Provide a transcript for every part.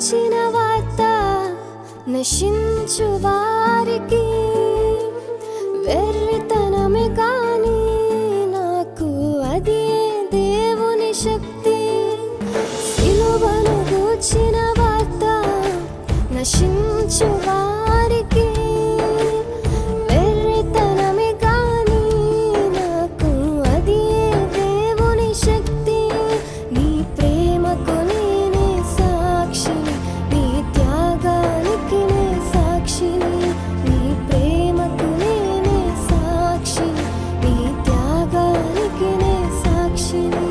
గూర్చిన వార్త నశించు వారికి వెర్రితనమే కాని నాకు అది దేవుని శక్తి. సిలువను గూర్చిన వార్త నశించు వారికి వెర్రితనమే కాని నాకు అది దేవుని శక్తి. నీ ప్రేమకు నేనే సాక్షిని, నీ త్యాగానికి నే సాక్షిని. నీ ప్రేమకు నేనే సాక్షిని, నీ త్యాగానికి నే సాక్షిని.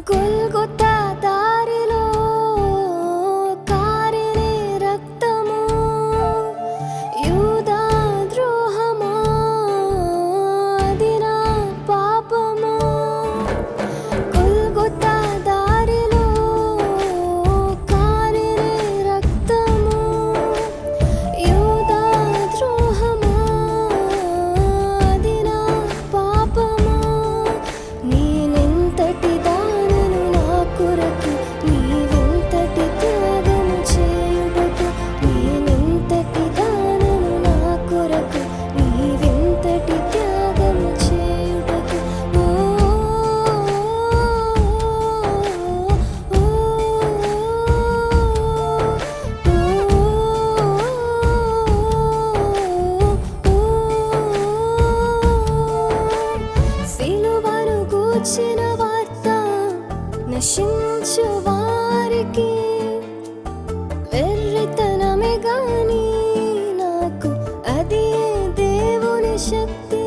గొల్గొతా దారిలో కారినే రక్తము, యూదా ద్రోహమా అది నా పాపము. గొల్గొతా దారిలో కారినే రక్తము, యూదా ద్రోహమా అది నా పాపము. నేనెంతటి దానను నా కొరకు, నీవెంతటి త్యాగము చేయుటకు. నేనెంతటి దానను నా కొరకు, నీవెంతటి త్యాగము చేయుటకు. ఓ సిలువను గూర్చిన వార్త నశించు వారికి వెర్రితనమే గాని నాకు అది దేవుని శక్తి.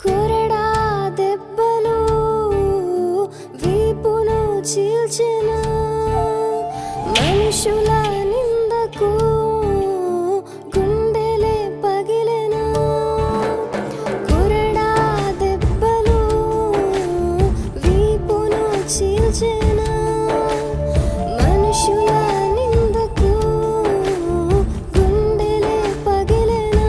కొరడా దెబ్బలు వీపును చీల్చెను, మనుషుల నిందకు గుండెలే పగిలెను. కొరడా దెబ్బలు వీపును చీల్చెను, మనుషుల నిందకు గుండెలే పగిలెను.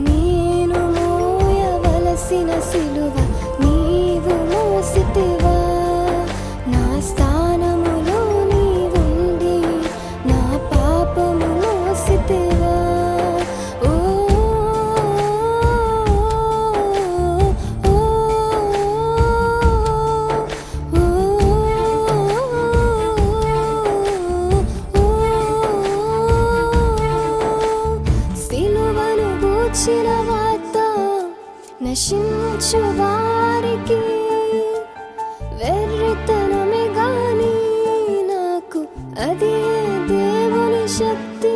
నేను మోయవలసిన సిలువ నీవు మోసితివా, నా స్థానములో నీవుండి నా పాపము మోసితివా. ఓ ఓ సిలువను గూర్చిన వార్త నశించు వారికి వెర్రితనమే గాని నాకు అది దేవుని శక్తి.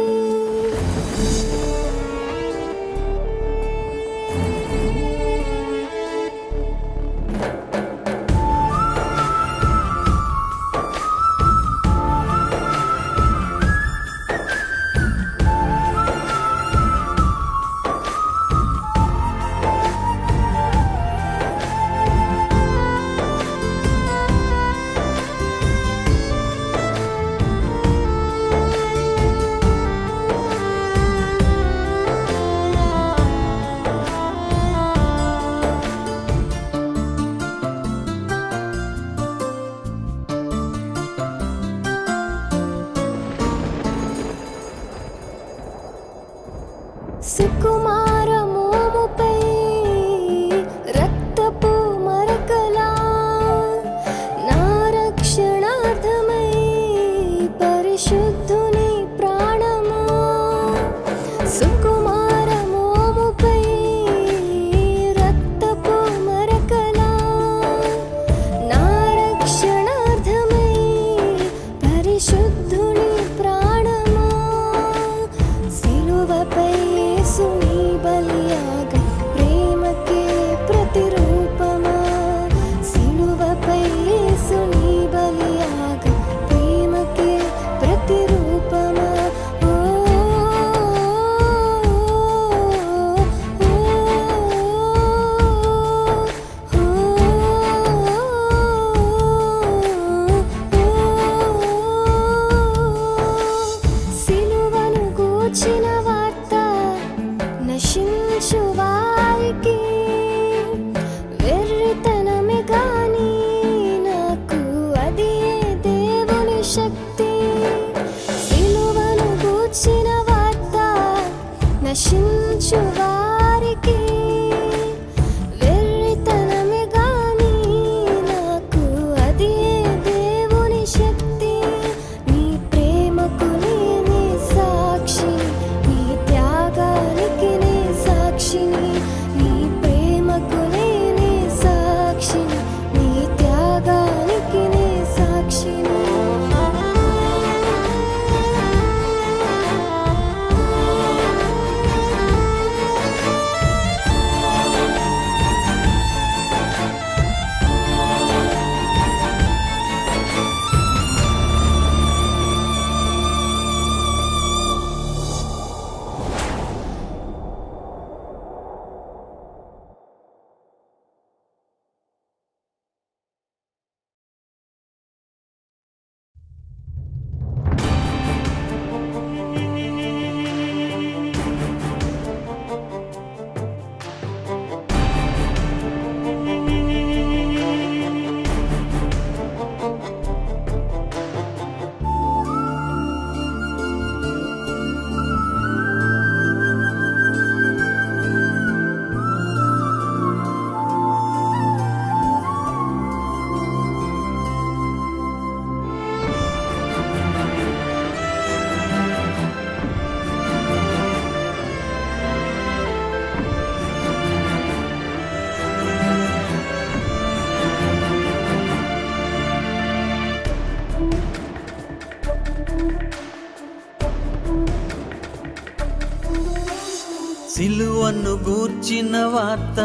గూర్చిన వార్త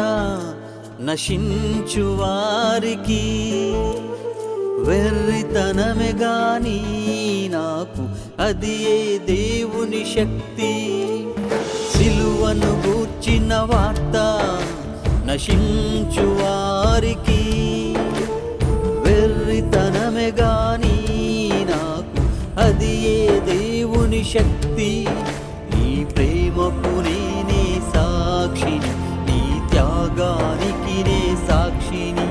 నశించు వారికి వెర్రితనమే గాని నాకు అది ఏ దేవుని శక్తి. సిలువను గూర్చిన వార్త నశించు వారికి వెర్రితనమే గాని నాకు అది ఏ దేవుని శక్తి. నీ ప్రేమకు నేనే సాక్షిని, నీ త్యాగానికి నే సాక్షిని.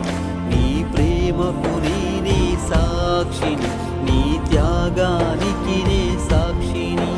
నీ ప్రేమకు నేనే సాక్షిని, నీ త్యాగానికి నే సాక్షిని.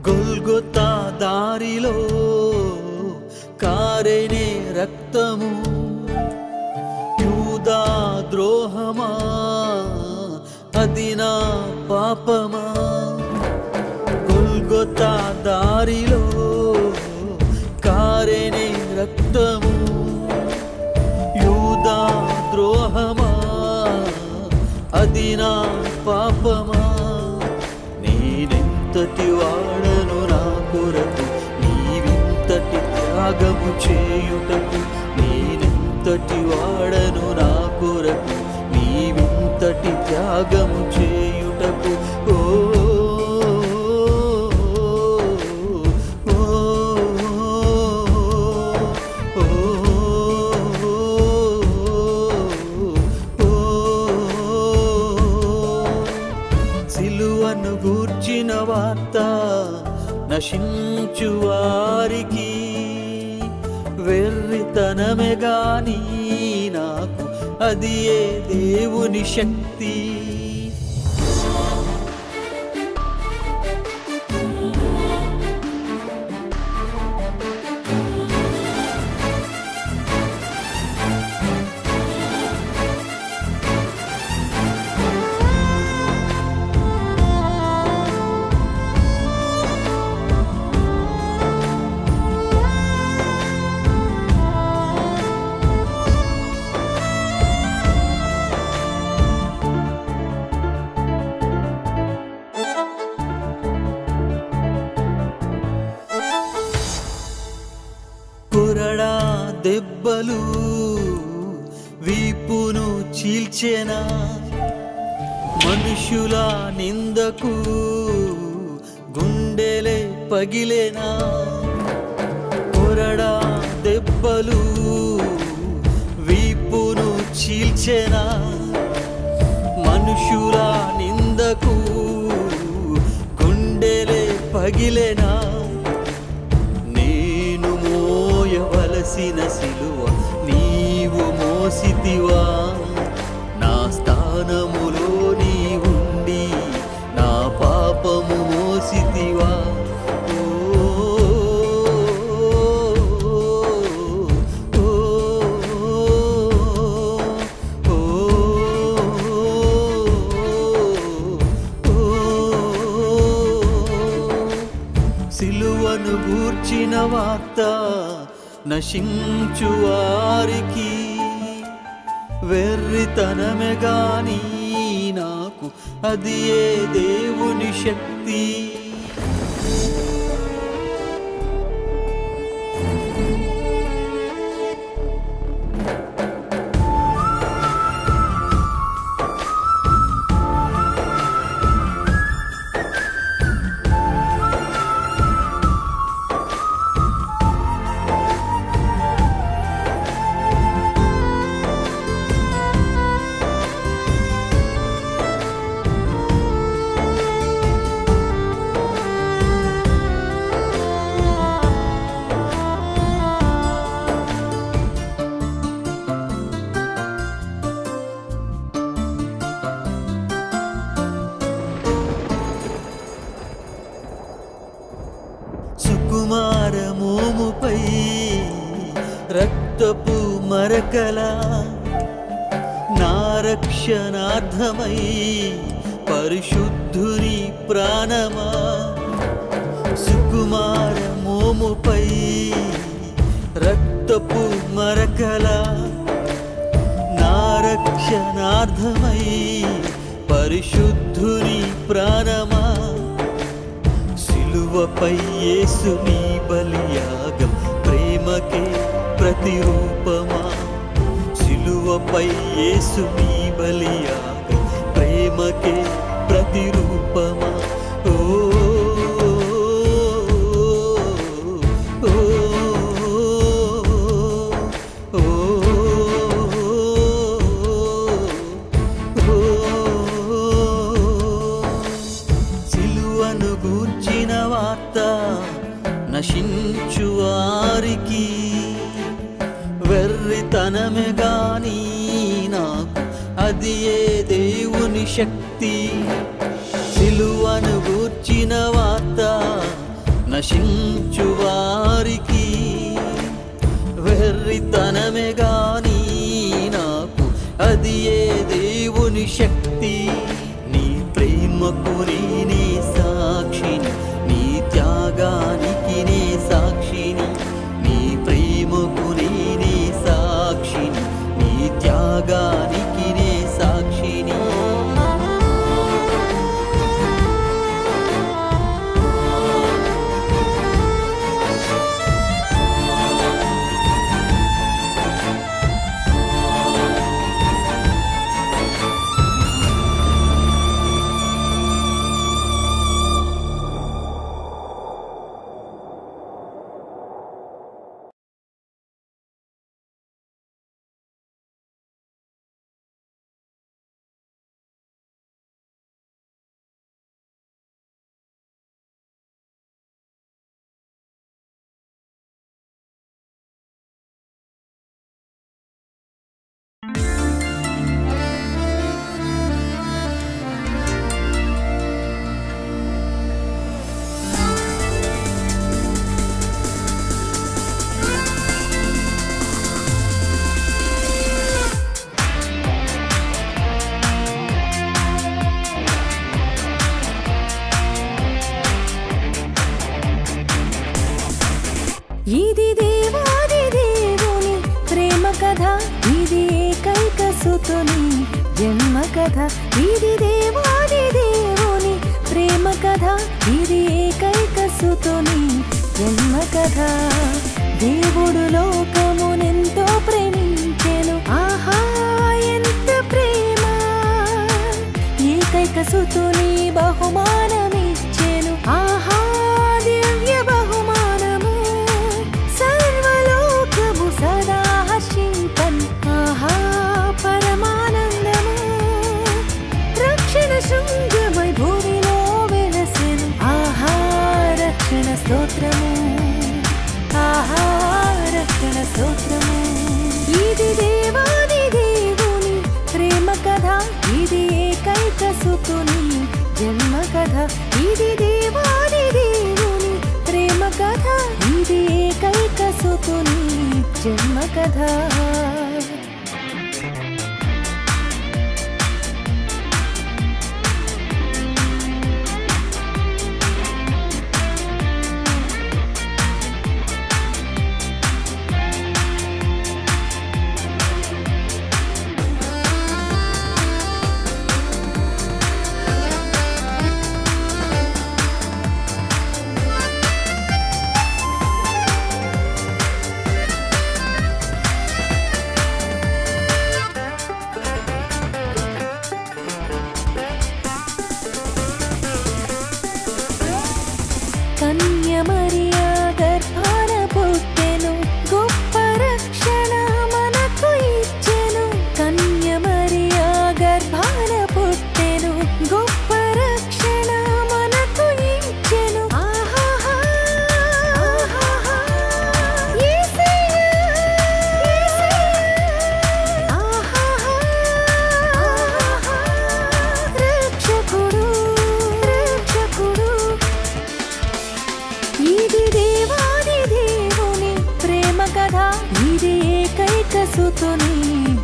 గొల్గొతా దారిలో కారేనే రక్తము, యూదా ద్రోహమా అది నా పాపమా. గొల్గొతా దారిలో కారేనే రక్తము, యూదా ద్రోహమా అది నా పాపమా. నేనెంతటి వాడను నా కొరకు నీవింతటి త్యాగము చేయుటకు. నేనెంతటి వాడను నా కొరకు నీవింతటి త్యాగము చేయుటకు. ఓ సిలువను గూర్చిన వార్త నశించు వారికి వెర్రితనమే గాని నాకు అది ఏ దేవుని శక్తి. కొరడా దెబ్బలు వీపును చీల్చెనా, మనుషుల నిందకు గుండెలే పగిలేనా. కొరడా దెబ్బలు వీపును చీల్చెనా, మనుషుల నిందకు గుండెలే పగిలేనా. మోయవలసిన సిలువ నీవు మోసితివా, నా స్థానములో నీవుండి నా పాపము మోసితివా. సిలువను గూర్చిన వార్త నశించు వారికి వెర్రితనమే గాని నాకు అది ఏ దేవుని శక్తి. మరకల నా రక్షణార్థమై పరిశుద్ధుని ప్రాణమా సుకుమార మోముపై రక్తపు మరకల నా రక్షణార్థమై పరిశుద్ధుని ప్రాణమా సిలువపై యేసుని బలియాగం ప్రేమకే ప్రతిరూపమా సిలువపై యేసుని బలియాగం ప్రేమకే ప్రతిరూపమా ఓ సిలువను గూర్చిన వార్త నశించు వారికి వెర్రితనమే గాని నాకు అది ఏ దేవుని శక్తి సిలువను గూర్చిన వార్త నశించు వారికి వెర్రితనమే గాని నాకు అది ఏ దేవుని శక్తి నీ ప్రేమకు నేనే సాక్షిని నీ త్యాగానికి నే సాక్షిని నీ ప్రేమకు నేనే సాక్షిని నీ త్యాగానికి నే సాక్షిని ఇది దేవాది దేవుని ప్రేమ కథ ఇది ఏకైక సుతుని జన్మ కథ ఇది దేవాది దేవుని ప్రేమ కథ ఇది ఏకైక సుతుని జన్మ కథ దేవుడు లోకమునెంతో ప్రేమించెను ఆహా ఎంత ప్రేమ ఏకైక సుతుని బహుమానమిచ్చెను ఆహా దివ్య బహుమానము సర్వలోకము సదా హర్షింపన్ ఆహా పరమానందము రక్షణ శృంగమై భూమిలో వెలసెను ఆహా రక్షణ స్తోత్రము ఆహా రక్షణ స్తోత్రము ఇది దేవాది దేవుని ప్రేమ కథ ఇది ఏకైక సుతుని జన్మ కథ ఇది దేవాది దేవుని ప్రేమ కథ ఇది ఏకైక సుతుని జన్మ కథ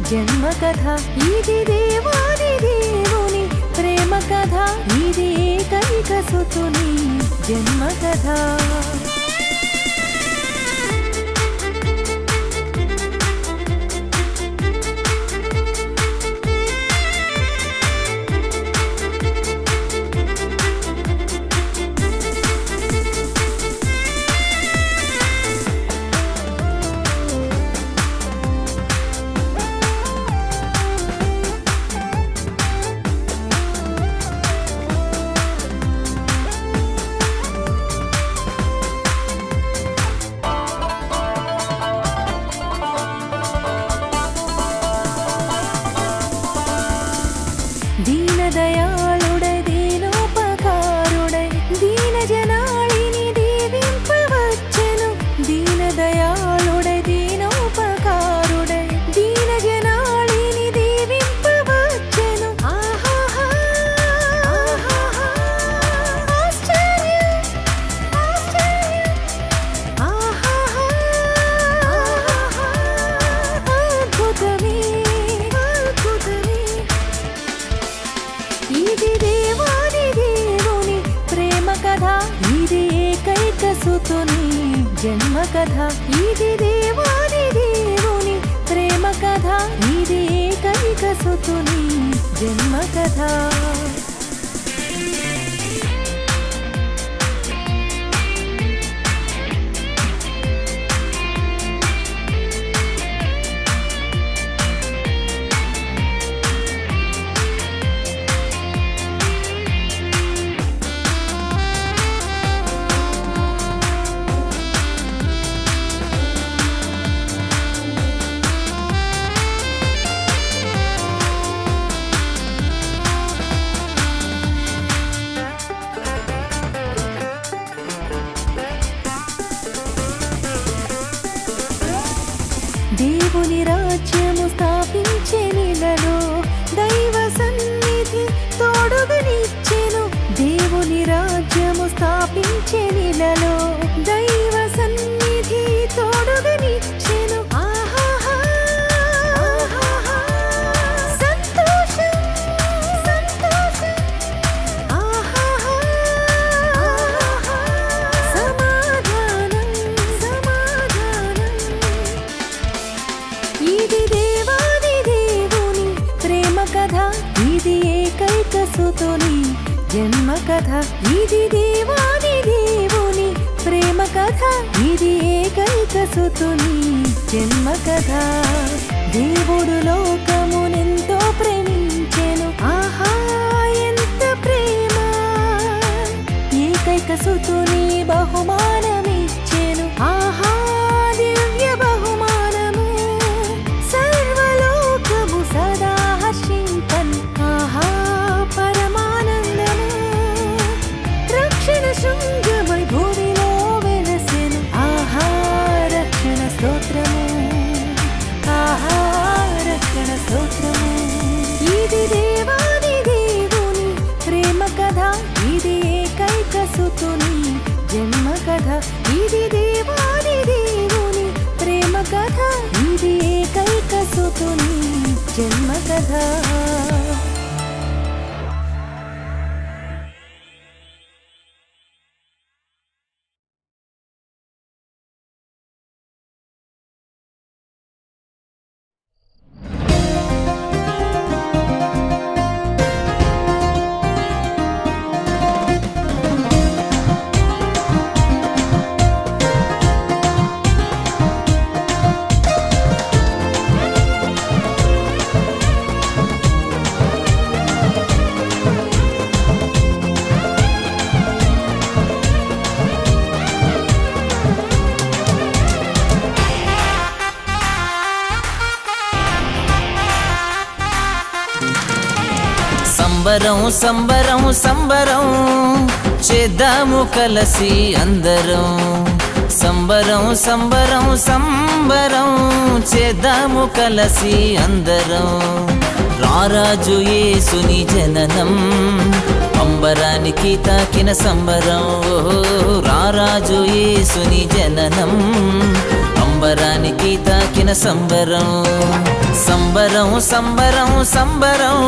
జన్మ కథ ఇది దేవాది దేవుని ప్రేమ కథ ఇది ఏకైక సుతుని జన్మ కథ దీనదయాళుడై దీనోపకారుడై దీన జనాళిని దీవింపవచ్చెను దీనదయాళుడై దీనోపకారుడై దీన జనాళిని దీవింపవచ్చెను ఆహాహా ఆహాహా ఆశ్చర్యం ఆశ్చర్యం ఆహాహా ఆహాహా అద్భుతమే అద్భుతమే ఇది దేవాది దేవుని ప్రేమ కథ ఇది ఏకైక సుతుని జన్మ కథ ఇది దేవాది దేవుని ప్రేమ కథ ఇది ఏకైక సుతుని జన్మ కథ దేవుని రాజ్యము స్థాపించే నీలలో దైవ సన్నిధి తోడుగనిచ్చెను దేవుని రాజ్యము స్థాపించే నీలలో దైవ సన్నిధి తోడుగనిచ్చెను ఆహాహా ఆహాహా సంతోషం సంతోషం ఆహాహా ఆహాహా సమాధానం సమాధానం ఇది దేవాది దేవుని ప్రేమ కథ ఇది ఏకైక సుతుని జన్మ కథ ఇది దేవాది దేవుని ప్రేమ కథ ఇది ఏకైక సుతుని జన్మ కథ దేవుడు లోకమునెంతో ప్రేమించెను ఆహా ఎంత ప్రేమ ఏకైక సుతుని బహుమానమిచ్చెను ఆహా దివ్య బహుమానము సర్వలోకము సదా హర్షింపన్ ఆహా పరమానందము రక్షణ శృంగమై భూమిలో వెలసెను ఆహా రక్షణ స్తోత్రము ఆహా రక్షణ స్తోత్రము ఇది దేవాది దేవుని ప్రేమ కథ ఇది ఏకైక సుతుని జన్మ కథ ఇది దేవాది దేవుని ప్రేమ కథ ఇది ఏకైక సుతుని జన్మ కథ సంబరం సంబరం సంబరం చేద్దాము కలసి అందరం సంబరం సంబరం సంబరం చేద్దాము కలసి అందరం రారాజు యేసుని జననం అంబరానికి తాకిన సంబరం రారాజు యేసుని జననం అంబరానికి తాకిన సంబరం సంబరం సంబరం సంబరం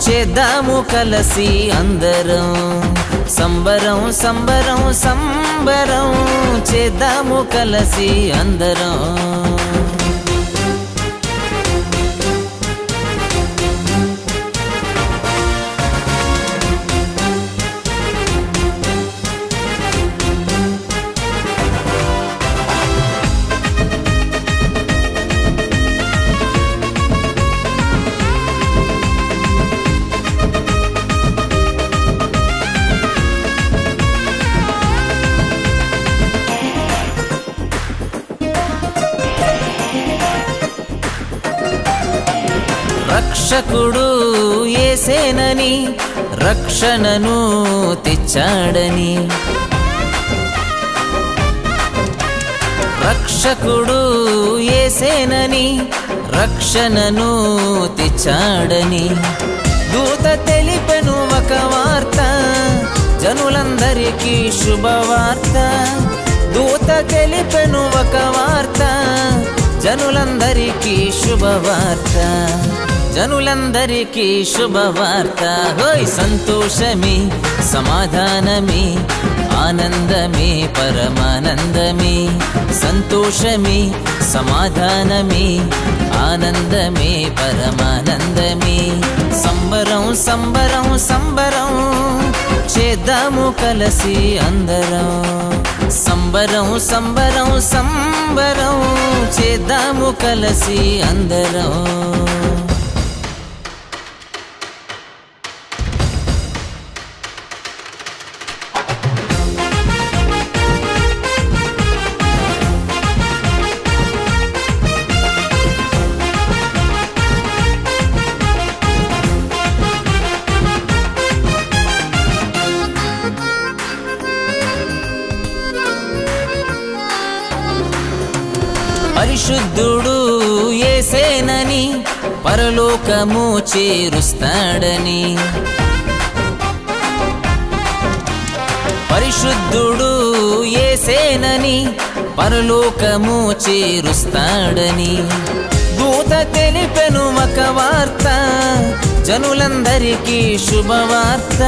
చేద్దాము కలసి అందరం సంబరం సంబరం సంబరం చేద్దాము కలసి అందరం రక్షకుడు యేసేనని రక్షణను తెచ్చాడని రక్షకుడు యేసేనని రక్షణను తెచ్చాడని దూత తెలిపెను ఒక వార్త జనులందరికీ శుభవార్త దూత తెలిపెను ఒక వార్త జనులందరికీ శుభవార్త జనులందరికీ శుభవార్త హోయ్ సంతోషమే సమాధానమే ఆనందమే పరమానందమే సంతోషమే సమాధానమే ఆనందమే పరమానందమే సంబరం సంబరం సంబరం చేద్దాము కలసి అందరం సంబరం సంబరం సంబరం చేద్దాము కలసి అందరం పరిశుద్ధుడు యేసేనని పరలోకము చేరుస్తాడని పరిశుద్ధుడు యేసేనని పరలోకము చేరుస్తాడని దూత తెలిపెను ఒక వార్త జనులందరికీ శుభవార్త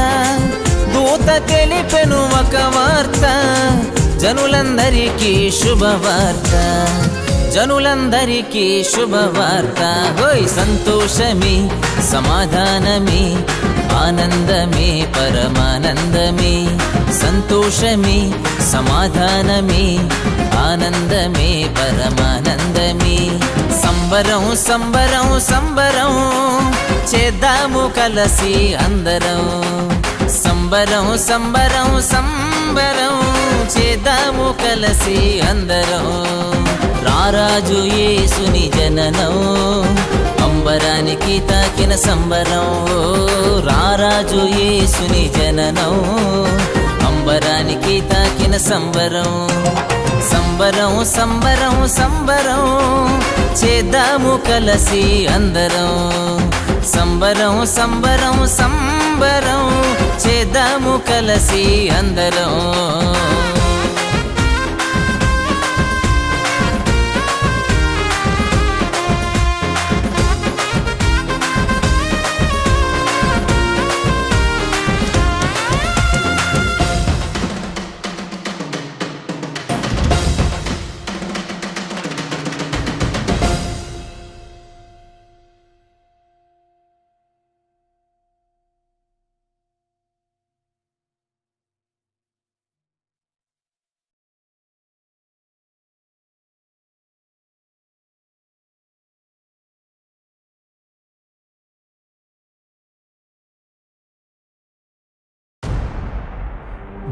దూత తెలిపెను ఒక వార్త జనులందరికీ శుభవార్త జనులందరికీ శుభవార్త హోయ్ సంతోషమే సమాధానమే ఆనందమే పరమానందమే సంతోషమే సమాధానమే ఆనందమే పరమానందమే సంబరం సంబరం సంబరం చేద్దాము కలసి అందరం సంబరం సంబరం సంబరం చేద్దాము కలసి అందరం రారాజు యేసుని జననం అంబరానికి తాకిన సంబరం రారాజు యేసుని జననం అంబరానికి తాకిన సంబరం సంబరం సంబరం సంబరం చేద్దాము కలసి అందరం సంబరం సంబరం సంబరం చేద్దాము కలసి అందరం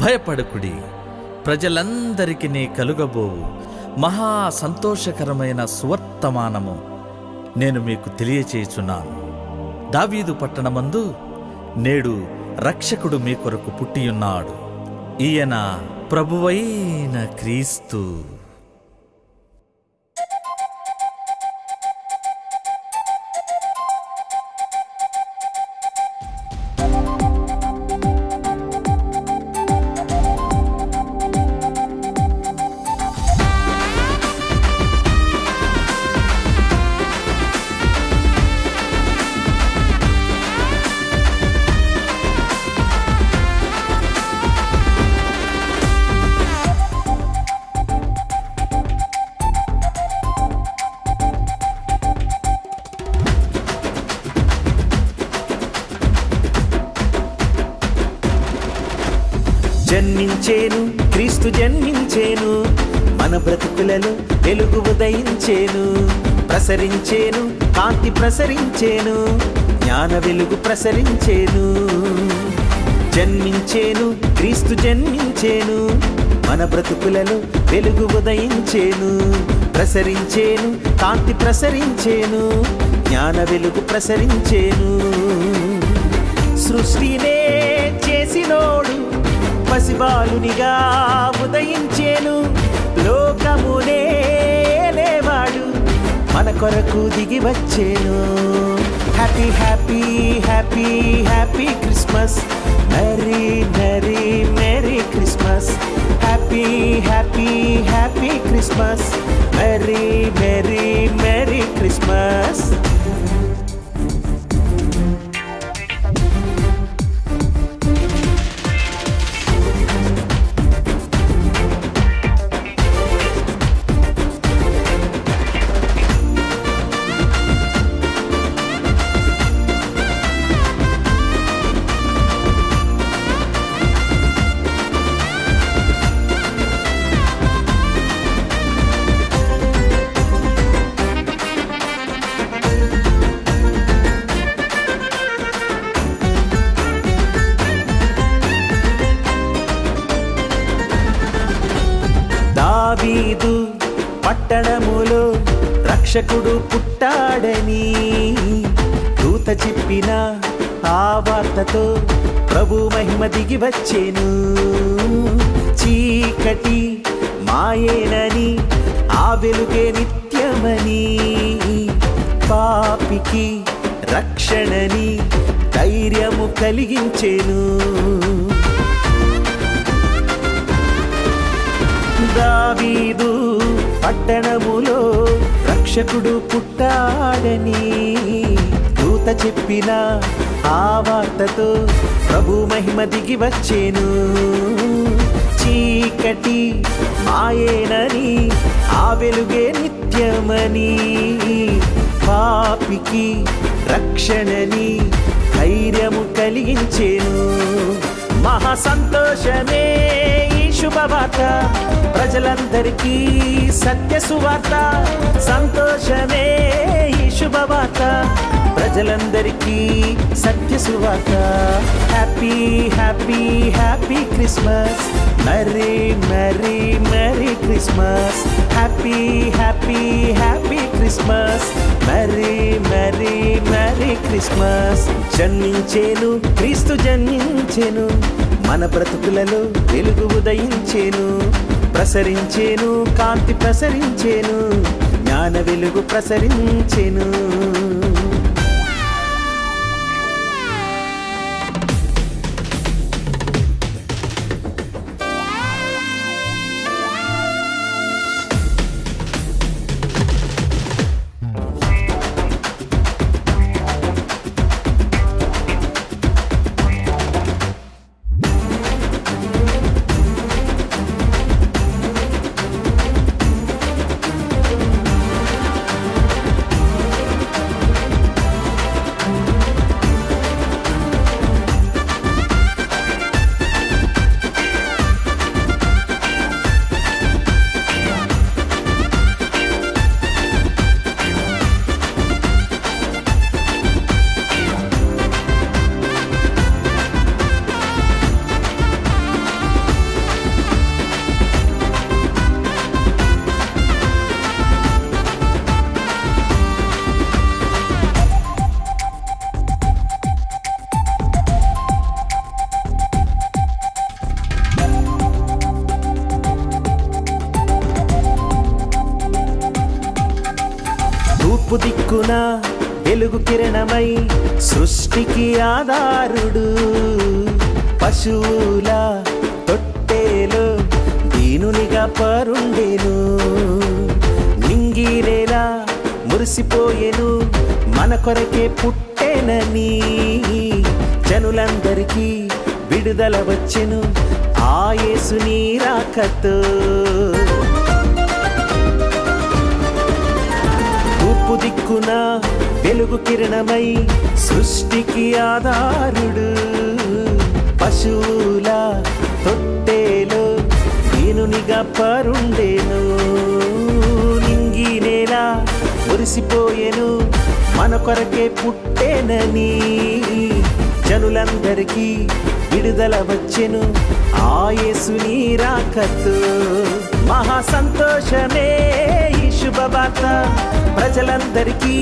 భయపడకుడి, ప్రజలందరికీ కలుగబోవు మహా సంతోషకరమైన సువర్తమానము నేను మీకు తెలియచేయుచున్నాను. దావీదు పట్టణమందు నేడు రక్షకుడు మీ కొరకు పుట్టియున్నాడు. ఈయన ప్రభువైన క్రీస్తు. జన్మించేను క్రీస్తు జన్మించేను మన బ్రతుకులలో వెలుగు ఉదయించేను ప్రసరించేను కాంతి ప్రసరించేను జ్ఞాన వెలుగు ప్రసరించేను జన్మించేను క్రీస్తు జన్మించేను మన బ్రతుకులలో వెలుగు ఉదయించేను ప్రసరించేను కాంతి ప్రసరించేను జ్ఞాన వెలుగు ప్రసరించేను సృష్టినే చేసినోడు పసిబాలునిగా ఉదయించేను లోకమునే లేవాడు మన కొరకు దిగి వచ్చేను happy happy happy happy Christmas merry merry merry Christmas happy happy happy Christmas merry merry merry Christmas దావీదు పట్టణములో రక్షకుడు పుట్టాడని దూత చెప్పిన ఆ వార్తతో ప్రభు మహిమ దిగి వచ్చేను చీకటి మాయేనని ఆ వెలుగే నిత్యమని పాపికి రక్షణని ధైర్యము కలిగించేను దావీదు పట్టణములో రక్షకుడు పుట్టాడని దూత చెప్పిన ఆ వార్తతో ప్రభు మహిమ దిగి వచ్చేను చీకటి మాయేనని ఆ వెలుగే నిత్యమని పాపికి రక్షణని ధైర్యము కలిగించేను మహా సంతోషమే శుభవార్త ప్రజలందరికీ సత్య సువార్త సంతోషమే ఈ శుభవార్త ప్రజలందరికీ సత్య సువార్త happy happy happy Christmas merry merry merry Christmas happy happy happy Christmas merry merry merry Christmas జన్మించేను క్రీస్తు జన్మించేను మన బ్రతుకులలో వెలుగు ఉదయించేను ప్రసరించేను కాంతి ప్రసరించేను జ్ఞాన వెలుగు ప్రసరించేను తూర్పు దిక్కున వెలుగు కిరణమై సృష్టికి ఆధారుడు పశువుల తొట్టేలో దీనునిగా పరుండెను నింగిరేలా మురిసిపోయెను మన కొరకే పుట్టెనని జనులందరికీ విడుదల వచ్చెను ఆ యేసుని రాకతో తూర్పు దిక్కున వెలుగు కిరణమై సృష్టికి ఆధారుడు పశువుల తొట్టేలో దీనునిగా పరుండేను. నింగి నేల మురిసిపోయెను మన కొరకే పుట్టేనని. జనులందరికీ విడుదల వచ్చెను ఆ యేసుని రాకతో. మహా సంతోషమే ఈ శుభవార్త, ప్రజలందరికీ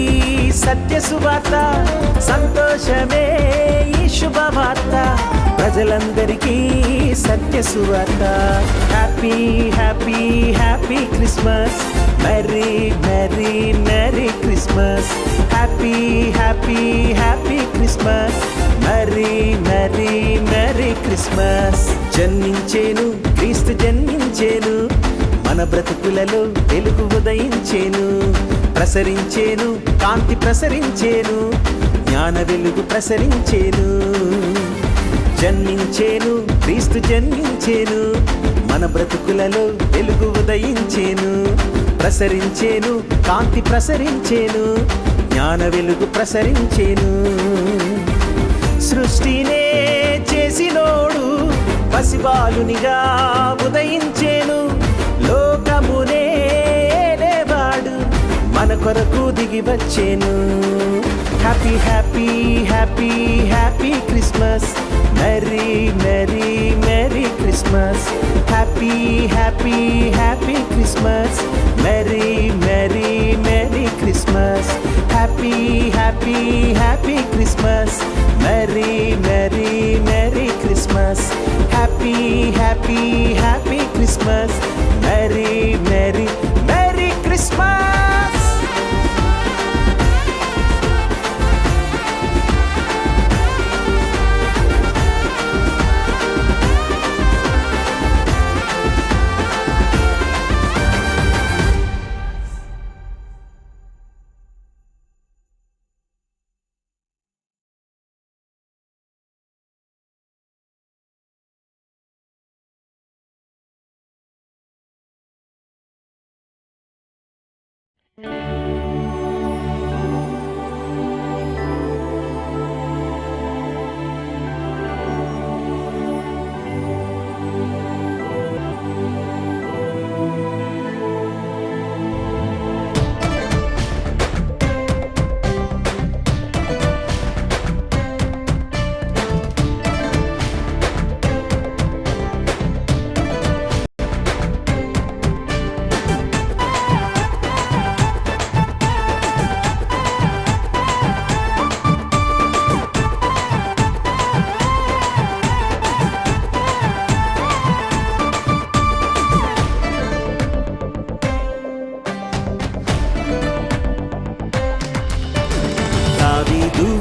సత్య సువార్త. సంతోషమే ఈ శుభవార్త, ప్రజలందరికీ సత్య సువార్త. Happy happy happy Christmas, merry merry merry Christmas. Happy happy happy Christmas, merry merry merry Christmas. జన్మించేను క్రీస్తు జన్మించేను, మన బ్రతుకులలో వెలుగు ఉదయించేను. ప్రసరించేను కాంతి ప్రసరించేను, జ్ఞాన వెలుగు ప్రసరించేను. జన్మించేను క్రీస్తు జన్మించేను, మన బ్రతుకులలో వెలుగు ఉదయించేను. ప్రసరించేను కాంతి ప్రసరించేను, జ్ఞాన వెలుగు ప్రసరించేను. సృష్టినే చేసినోడు పసిబాలునిగా ఉదయించేను. లోకమునే లేవాడు మన కొరకు దిగి వచ్చేను. Happy happy happy happy Christmas, merry merry merry Christmas. Happy happy happy Christmas, merry merry merry Christmas. Happy happy happy Christmas, merry merry merry Christmas. Happy happy happy Christmas, merry merry merry Christmas.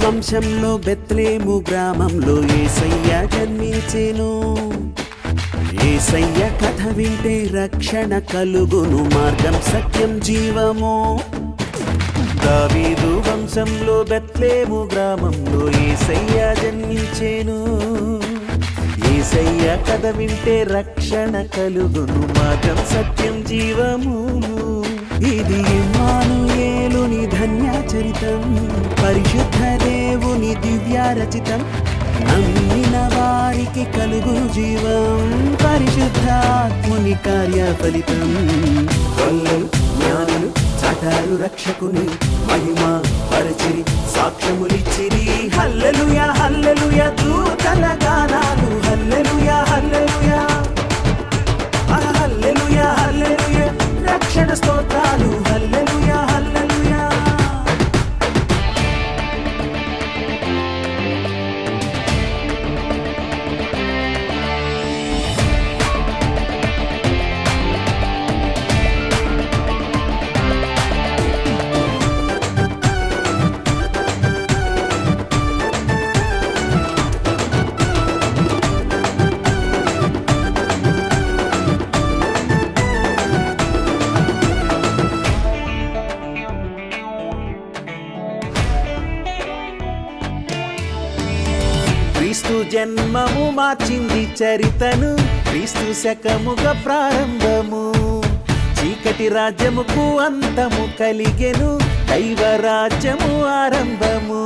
వంశంలో బెత్లెహేము గ్రామంలో యేసయ్య జన్మించెను. యేసయ్య కథ వింటే రక్షణ కలుగును, మార్గం సత్యం జీవము. దావీదు వంశంలో బెత్లెహేము గ్రామంలో యేసయ్య జన్మించెను. యేసయ్య కథ వింటే రక్షణ కలుగును, మార్గం సత్యం జీవము. ఇది ఇమ్మానుయేలుని ధన్య చరితం, పరిశుద్ధ దేవుని దివ్య రచితం. నమ్మిన వారికి కలుగు జీవం, పరిశుద్ధాత్ముని కార్య ఫలితం. గొల్లలు జ్ఞానులు చాటారు రక్షకుని మహిమ పరచిరి, సాక్ష్యములిచ్చిరి. హల్లెలూయా హల్లెలూయా దూతల గానాలు, హల్లెలూయా హల్లెలూయా హల్లెలూయా హల్లెలూయా రక్షణ స్తోత్రాలు, హల్లెలూయా హల్లెలూయా. క్రీస్తు జన్మము మార్చింది చరితను, క్రీస్తు శకముగా ప్రారంభము. చీకటి రాజ్యముకు అంతము కలిగెను, దైవ రాజ్యము ఆరంభము.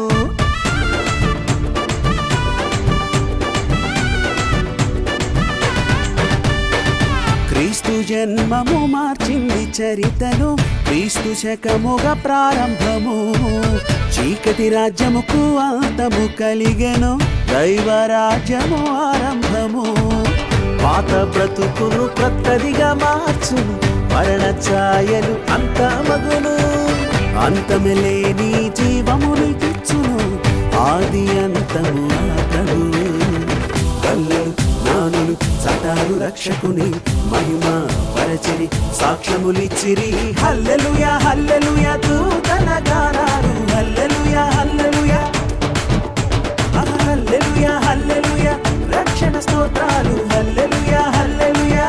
జన్మము మార్చింది చరితను, క్రీస్తు శకముగా ప్రారంభము. చీకటి రాజ్యముకు అంతము కలిగెను, దైవరాజ్యము ఆరంభము. పాత బ్రతుకును క్రొత్తదిగా మార్చును, మరణ ఛాయలు అంతమగును. అంతమెలేని జీవమునికిచ్చును, ఆది అంతము ఆ ప్రభువు. కల్లలు జ్ఞానులు సటాలు రక్షకుని మహిమ పరచిరి, సాక్ష్యములిచ్చిరి. హల్లెలూయా హల్లెలూయా దూతల గానాలు, హల్లెలూయా హల్లెలూయా హల్లెలూయా హల్లెలూయా రక్షణ స్తోత్రాలు, హల్లెలూయా హల్లెలూయా.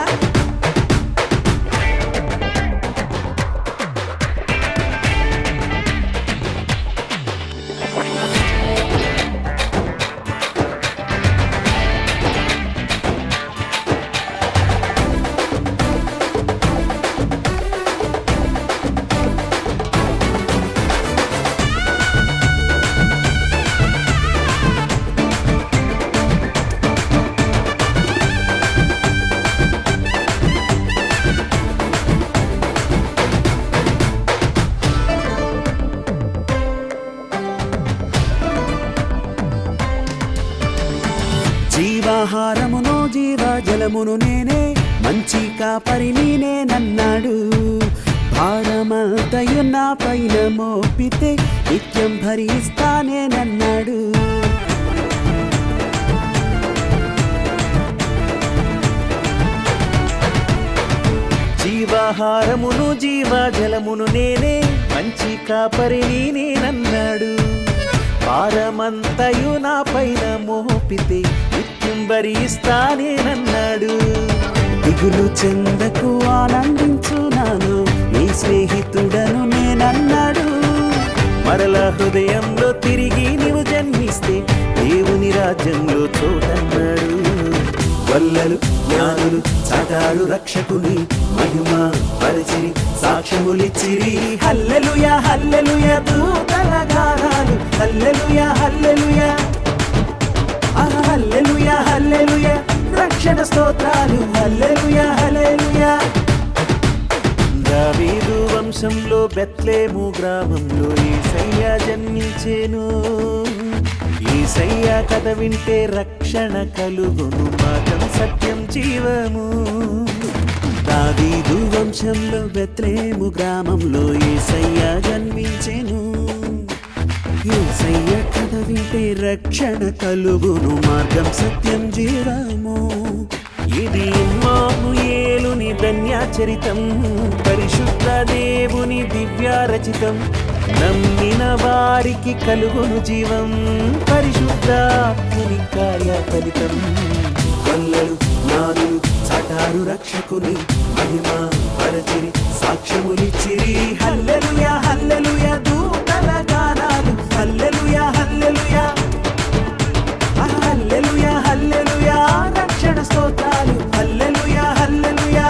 జీవాహారమును జీవజలమును నేనే, మంచి కాపరి నేనేనన్నాడు. భారమంతయు నా పైన మోపితే నిత్యం భరిస్తానేనన్నాడు. జీవాహారమును జీవజలమును నేనే, మంచి కాపరి నేనన్నాడు. భారమంతయు నా పైన మోపితే నిత్యం భరిస్తానేనన్నాడు. దిగులు చెందకు ఆనందించున్నాను, నీ స్నేహితుడను నేనన్నాడు. మరల హృదయంలో తిరిగి నీవు జన్మిస్తే దేవుని రాజ్యంలో చోటన్నాడు. వల్లలు జ్ఞానులు సటాలు రక్షకుని మహిమ పరచిరి, సాక్ష్యములిచ్చిరి. హల్లెలూయా హల్లెలూయా దూతల గానాలు, హల్లెలూయా హల్లెలూయా హల్లెలూయా హల్లెలూయా రక్షణ స్తోత్రాలు, హల్లెలూయా హల్లెలూయా. దావీదు వంశంలో బెత్లెహేము గ్రామంలో యేసయ్య జన్మించెను. యేసయ్య కథ వింటే రక్షణ కలుగును, మార్గం సత్యం జీవము. దావీదు వంశంలో బెత్లెహేము గ్రామంలో యేసయ్య జన్మించెను. యేసయ్య కథ వింటే రక్షణ కలుగును, మార్గం సత్యం జీవము. ఇది ఇమ్మానుయేలుని ధన్యాచరితం, పరిశుద్ధ దేవుని దివ్యారచితం. నమ్మిన వారికి కలుగును జీవం, పరిశుద్ధాత్ముని కార్య ఫలితం. వల్లలు జ్ఞానులు సటారు రక్షకుని మహిమ పరచిరి, సాక్ష్యములిచ్చిరి. హల్లెలూయా హల్లెలూయా దూతల గానాలు, హల్లెలూయా హల్లెలూయా హల్లెలూయా హల్లెలూయా రక్షణ స్తోత్రాలు, హల్లెలూయా హల్లెలూయా.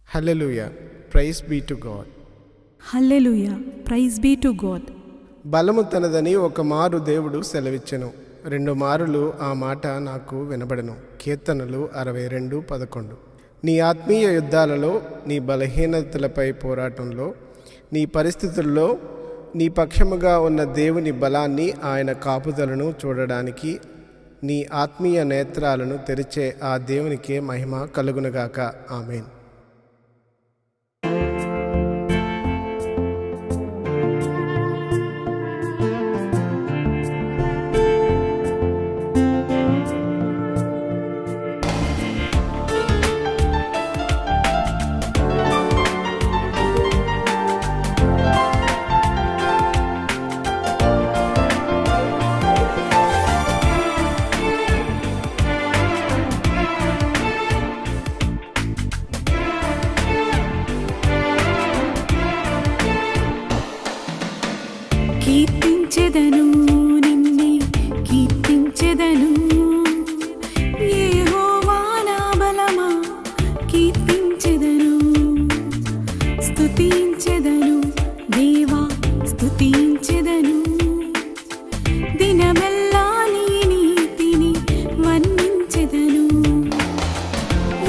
హల్లెలూయా, ప్రైజ్ బీ టు గాడ్. హల్లెలూయా, ప్రైజ్ బీ టు గాడ్. బలము తనదని ఒక మారు దేవుడు సెలవిచ్చెను, 2 మారులు ఆ మాట నాకు వినబడెను. కీర్తనలు 62:11. నీ ఆత్మీయ యుద్ధాలలో, నీ బలహీనతలపై పోరాటంలో, నీ పరిస్థితుల్లో నీ పక్షముగా ఉన్న దేవుని బలాన్ని, ఆయన కాపుదలను చూడడానికి నీ ఆత్మీయ నేత్రాలను తెరిచే ఆ దేవునికే మహిమ కలుగునుగాక. ఆమేన్. కీర్తించెదను నిన్నే కీర్తించెదను యెహోవా నా బలమా కీర్తించెదను స్తుతించెదను దేవా స్తుతించెదను దినమెల్లా నీ నీతిని వర్ణించెదను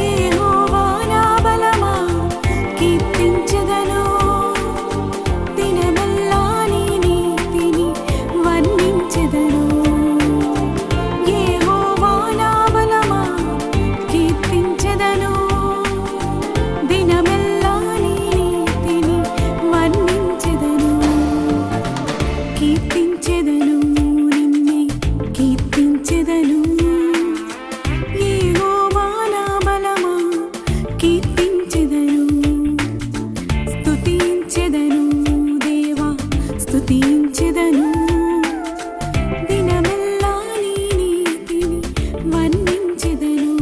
యెహోవా నా బలమా కీర్తించెదను దినమెల్లా నీ నీతిని వర్ణించెదను యెహోవా నా బలమా కీర్తించెదను దినమెల్లా నీ నీతిని వర్ణించెదను కీర్తించెదను నిన్నే కీర్తించెదను యెహోవా నా బలమా కీర్తించెదను స్తుతించెదను దేవా స్తుతించెదను దినమెల్లా నీ నీతిని వర్ణించెదను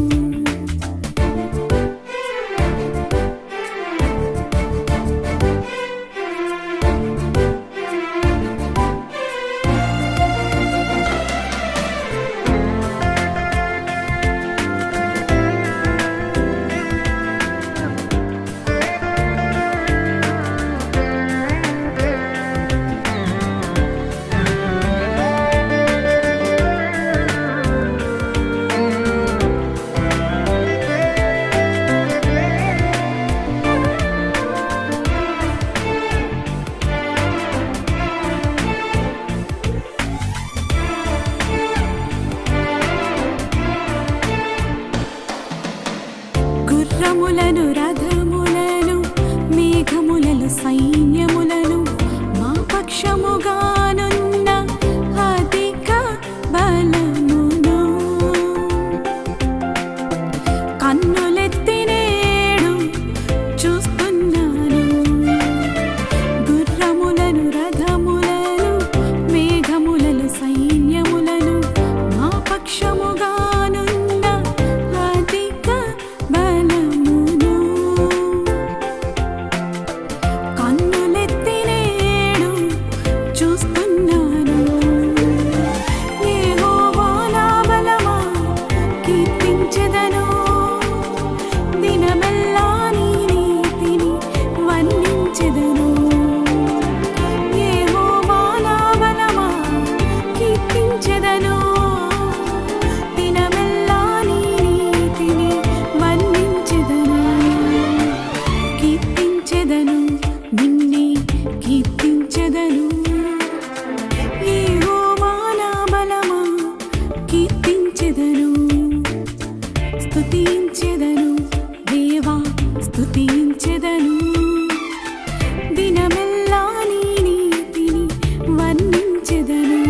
గుర్రములను రథములను మేఘములలో సైన్యములను మా పక్షముగానున్న అధిక బలమును కన్నులెత్తి నేడు చూస్తున్నాను గుర్రములను రథములను మేఘములలో సైన్యములను మా పక్షముగానున్న అధిక బలమును కన్నులెత్తి నేడు చూస్తున్నాను యెహోవా నా బలమా కీర్తించెదను దినమెల్లా నీ నీతిని వర్ణించెదను యెహోవా నా బలమా కీర్తించెదను దినమెల్లా నీ నీతిని వర్ణించెదను కీర్తించెదను నిన్నే కీర్తించెదను యెహోవా నా బలమా కీర్తించెదను స్తుతించెదను దేవా స్తుతించెదను దినమెల్లా నీ నీతిని వర్ణించెదను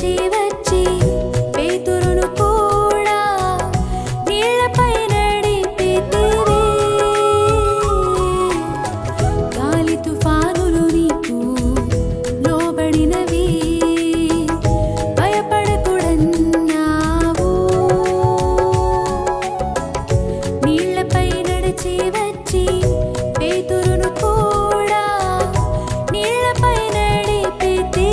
నడిచి వచ్చి పేతురును కూడా నీళ్లపై నడిపితివి. గాలి తుఫానులు నీకు లోబడినవి, భయపడకూడన్నావు. నీళ్లపై నడిచి వచ్చి పేతురును కూడా నీళ్లపై నడిపితివి.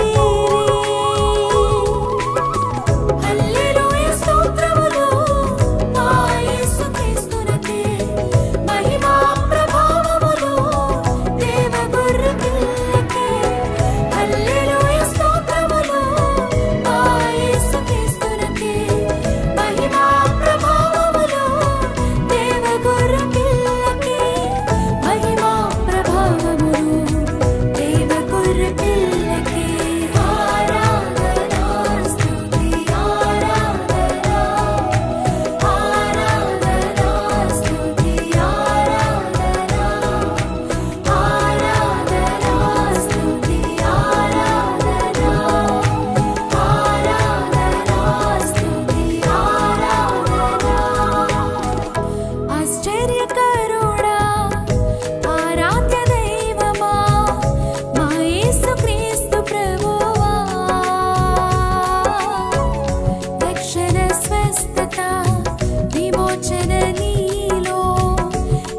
హల్లెలూయా స్తోత్రములు మా యేసుక్రీస్తునకే, మహిమా ప్రభావములు దేవ గొర్రె పిల్లకే. హల్లెలూయా స్తోత్రములు మా యేసుక్రీస్తునకే, మహిమా ప్రభావములు దేవ గొర్రె పిల్లకే. మహిమా ప్రభావములు దేవ గొర్రె పిల్లకే. ఆరాధనా స్తుతి ఆరాధనా, ఆరాధనా స్తుతి ఆరాధనా, ఆరాధనా స్తుతి ఆరాధనా, ఆరాధనా స్తుతి ఆరాధనా. ఆశ్చర్యకరుడా ఆరాధ్య దైవమా మా యేసుక్రీస్తు ప్రభువా, రక్షణ స్వస్థత విమోచన నీలో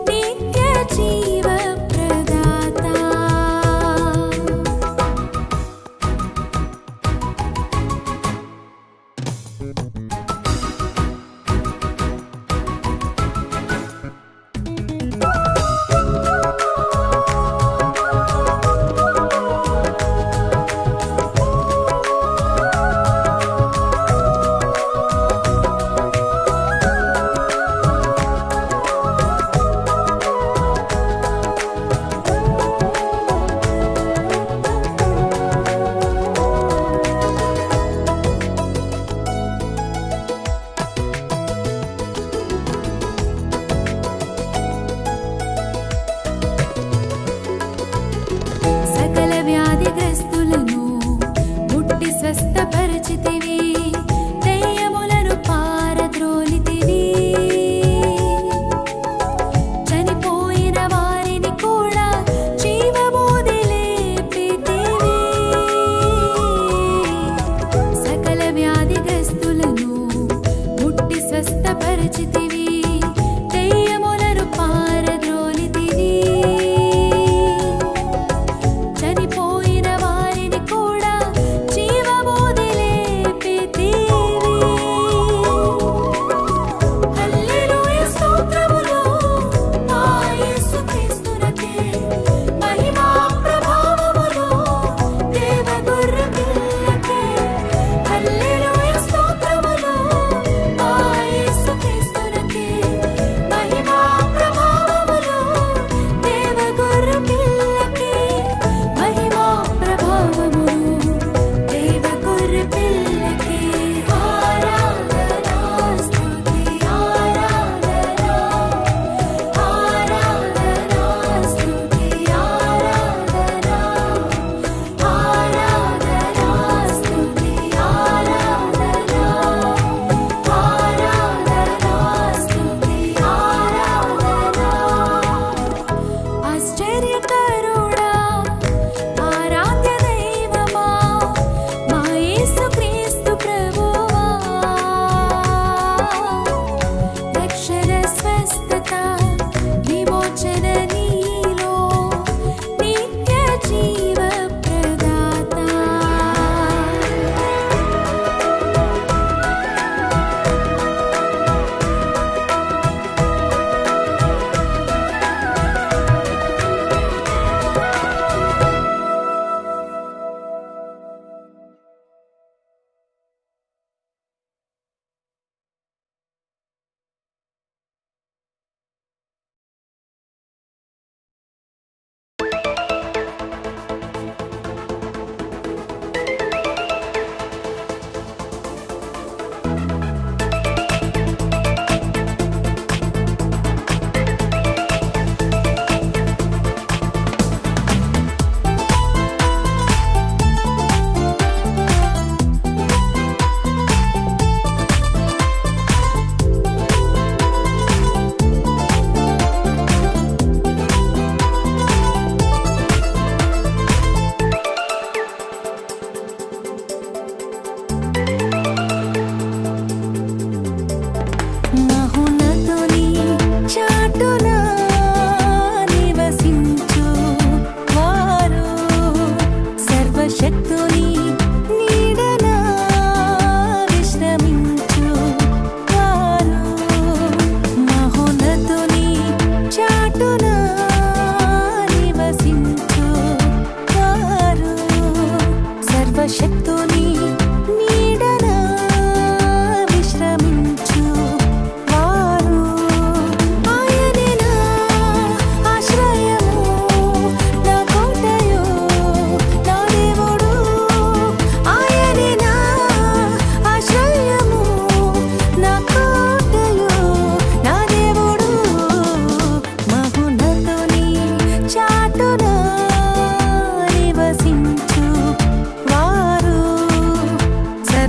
నిత్య జీవ ప్రదాత. సకల వ్యాధిగ్రస్తులను ముట్టి స్వస్థపరచితివి, దయ్యములను పారద్రోలితివి. చనిపోయిన వారిని కూడా జీవమోది లేపితివి. సకల వ్యాధిగ్రస్తులను ముట్టి స్వస్థపరచితివి, దయ్యములను పారద్రోలితివి. చనిపోయిన వారిని కూడా జీవమోది లేపితివి. హల్లెలూయా స్తోత్రములు మా యేసుక్రీస్తునకే, మహిమా ప్రభావములు దేవ గొర్రె పిల్లకే. హల్లెలూయా స్తోత్రములు మా యేసుక్రీస్తునకే, మహిమా ప్రభావములు దేవ గొర్రె పిల్లకే. మహిమా ప్రభావములు దేవ గొర్రె పిల్లకే. ఆరాధనా స్తుతి ఆరాధనా, ఆరాధనా స్తుతి ఆరాధనా, ఆరాధనా స్తుతి ఆరాధనా, ఆరాధనా స్తుతి ఆరాధనా. ఆశ్చర్యకరుడా ఆరాధ్య దైవమా మా యేసుక్రీస్తు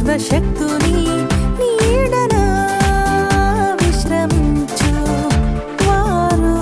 సర్వశక్తుని నీడన విశ్రమించు వారు.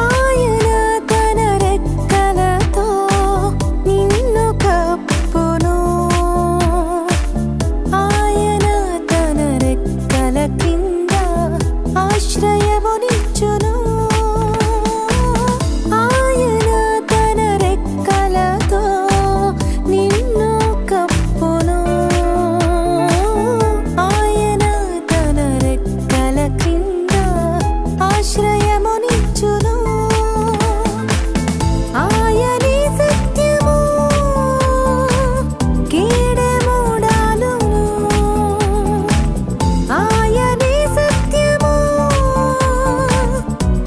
ఆయన తన రెక్కలతో నిన్ను కప్పును. ఆయన తన రెక్కల కింద ఆశ్రయమునిచ్చును. ఆయన తన రెక్కలతో నిన్ను కప్పును. ఆయన తన రెక్కల కింద ఆశ్రయమునిచ్చును. ఆయనే సత్యము కేడెముడాలును. ఆయనే సత్యము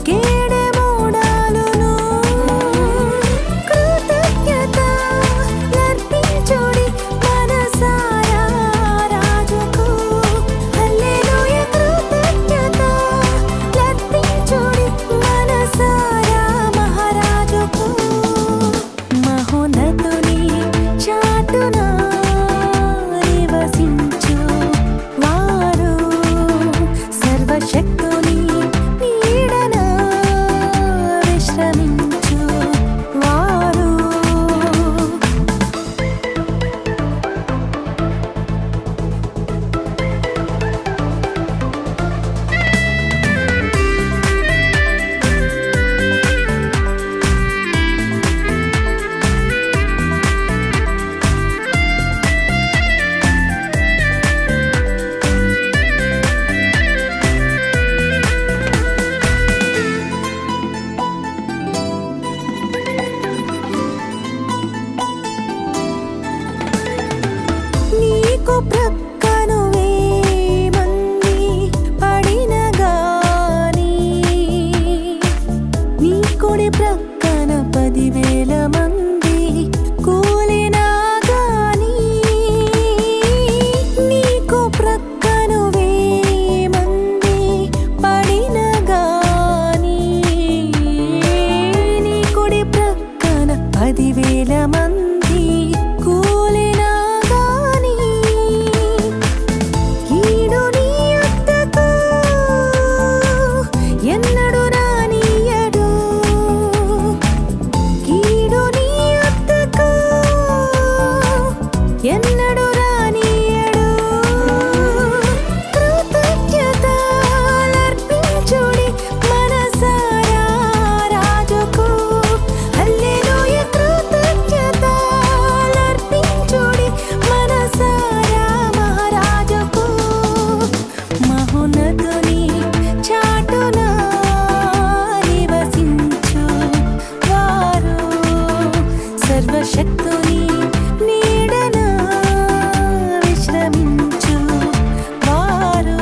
కేడెముడాలును. కృతజ్ఞత నర్పించుడి మనసారా రాజుకు. హల్లెలూయా కృతజ్ఞత నర్పించుడి మనసారా మహారాజుకు. మహోన్నతుని చాటున నివసించు వారు. సర్వశక్తుని నీడన విశ్రమించు వారు. నీకు ప్రక్కను వేమంది పడిన గాని, నీ కుడి ప్రక్కన 10,000 మంది కూలినా గాని. నీకు ప్రక్కను వేమంది పడిన గాని, నీ కుడి ప్రక్కన 10,000 మంది కూలినా గాని. కీడు నీ యొద్దకు ఎన్నడూ రానీయడు. కీడు నీ యొద్దకు ఎన్నడూ రానీయడు. కృతజ్ఞత నర్పించుడి మనసారా రాజుకు. హల్లెలూయా కృతజ్ఞత నర్పించుడి మనసారా మహారాజుకు. మహోన్నతుని చాటున నివసించు వారు. సర్వశక్తుని నీడన విశ్రమించు వారు.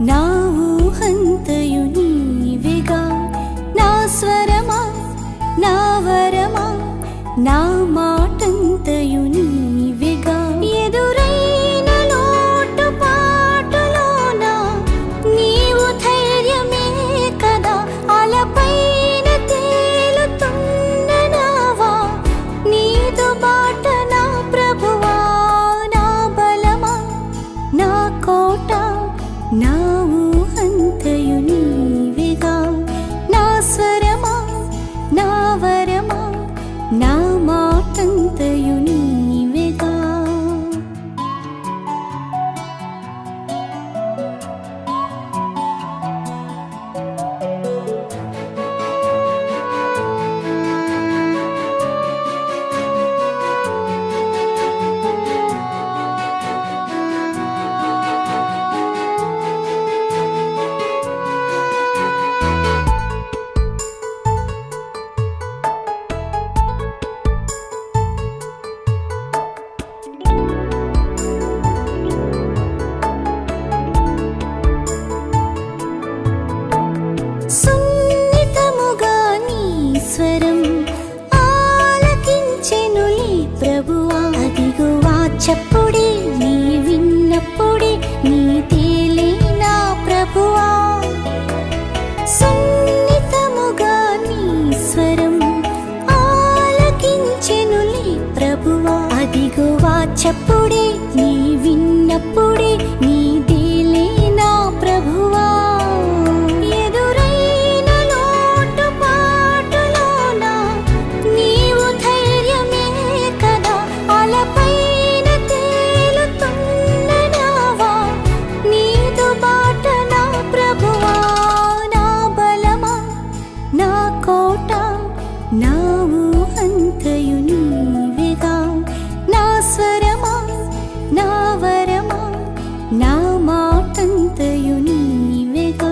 నా ఊహంతయు నీవేగా నా స్వరమా నా వరమా నా మాటంతయు నీవేగా ఎదురైన లోటుపాటులోన నీవు ధైర్యమే కదా అలపైన తేలుతున్న నావా నీదు బాట నా ప్రభువా నా బలమా నా కోట నా ఊహంతయు నీవేగా నా స్వరమా నా వరమా నా మాటంతయు నీవేగా సున్నితముగా నీ స్వరం ఆలకించెనులే ప్రభువా అదిగో ఆ చప్పుడే నీ విన్నప్పుడే నీ తేలే నా ప్రభువా సున్నితముగా నీ స్వరం ఆలకించెనులే ప్రభువా అదిగో ఆ చప్పుడే నీ విన్నప్పుడే నీ తేలే నా ప్రభువా ఎదురైన లోటుపాటులోన నీవు ధైర్యమే కదా అలపైన తేలుతున్న నావా నీదు బాట నా ప్రభువా నా బలమా నా కోట నా ఊహంతయు నీవేగా నా స్వరమా నా వరమా నా మాటంతయు నీవేగా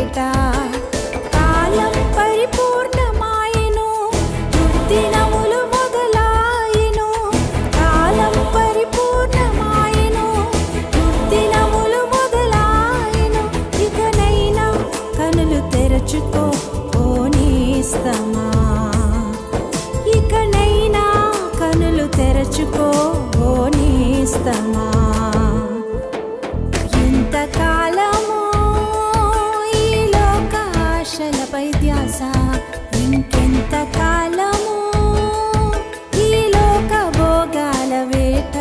వేట కాలం పరిపూర్ణమాయెను దుర్దినములు మొదలాయెను కాలం పరిపూర్ణమాయెను దుర్దినములు మొదలాయెను ఇకనైనా కనులు తెరచుకో ఓ నేస్తమా ఇకనైనా కనులు తెరచుకో ఓ నేస్తమా ఎంతకాలమో ఈ లోక ఆశలపై ధ్యాస ఇంకెంత కాలమో ఈ లోక భోగాల వేట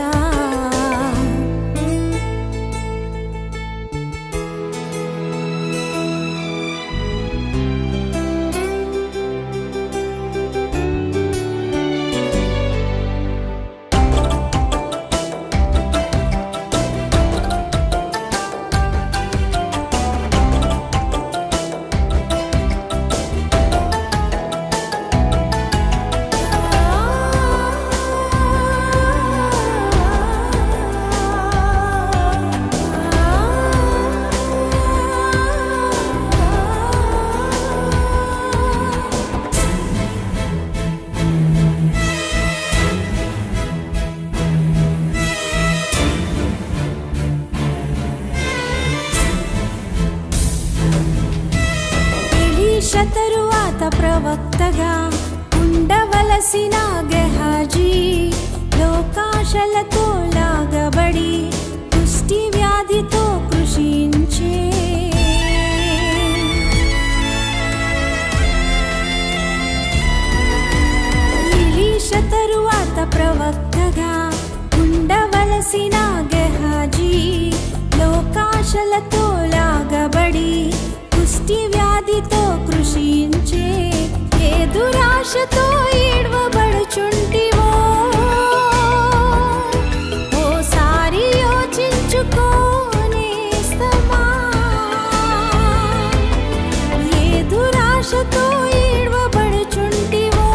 ఎలీషా తరువాత ప్రవక్తగా ఉండవలసిన గెహాజీ లోకాశలతో లాగబడి కుష్టి వ్యాధితో కృషించే ఎలీషా తరువాత ప్రవక్తగా ఉండవలసిన గెహాజీ లోకాశలతో లాగబడి కుష్టి వ్యాధితో కృషించే ఏ దురాశతో ఈడ్వబడుచుంటివో ఓసారి యోచించుకో నేస్తమా ఏ దురాశతో ఈడ్వబడుచుంటివో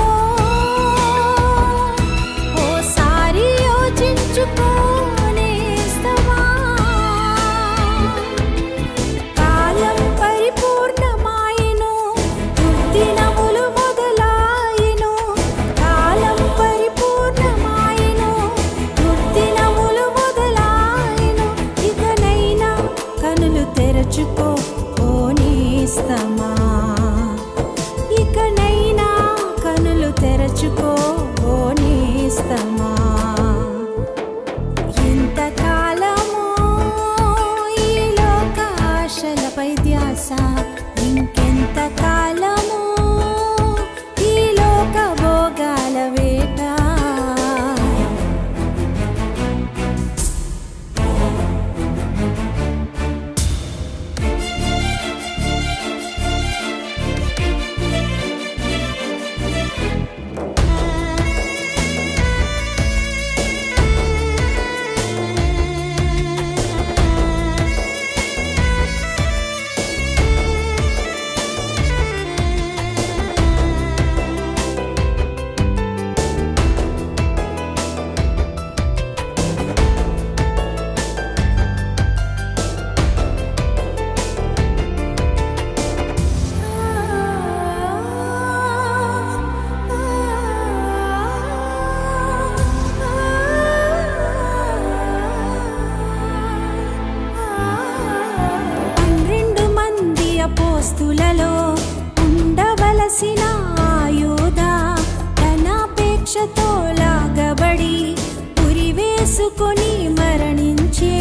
ఓసారి యోచించుకో నేస్తమా కాలం పరిపూర్ణమాయెను దుర్దినములు మొదలాయెను కాలం పరిపూర్ణమాయెను దుర్దినములు మొదలాయెను ఇకనైనా కనులు తెరచుకో ఓ నేస్తమా ఇకనైనా కనులు తెరచుకో ఓ నేస్తమా ఎంతకాలమో ఈ లోక ఆశలపై ధ్యాస ఇంకెంత కాలమో ఈ లోక భోగాల వేట అపోస్తులలో ఉండవలసిన యూదా ధనాపేక్షతో లాగబడి ఉరివేసుకొని మరణించే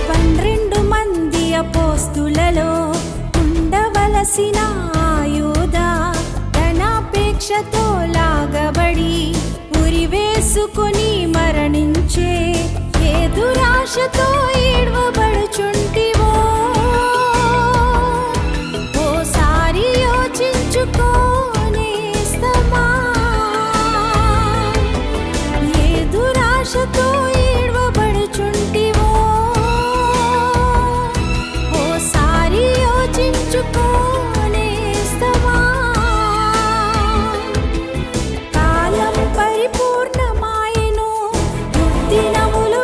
12 మంది అపోస్తులలో ఉండవలసిన యూదా ధనాపేక్షతో లాగబడి ఉరివేసుకొని మరణించే ఏ దురాశతో ఈడ్వబడుచుంటివో ఓసారి యోచించుకో నేస్తమా ఏ దురాశతో ఈడ్వబడుచుంటివో ఓసారి యోచించుకో నేస్తమా కాలం పరిపూర్ణమాయెను దుర్దినములు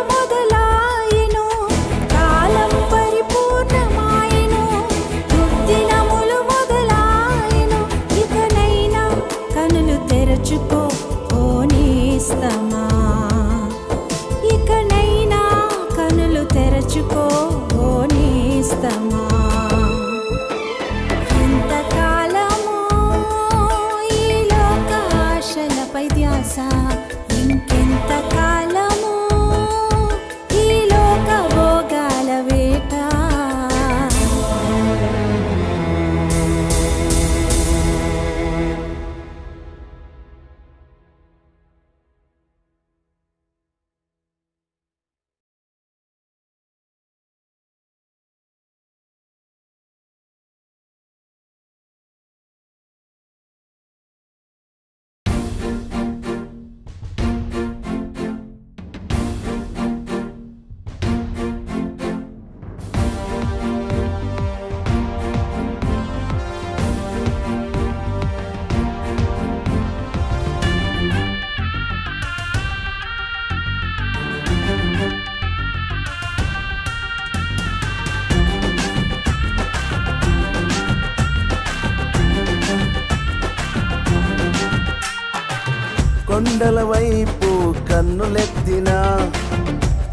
కొండల వైపు కన్నులెత్తినా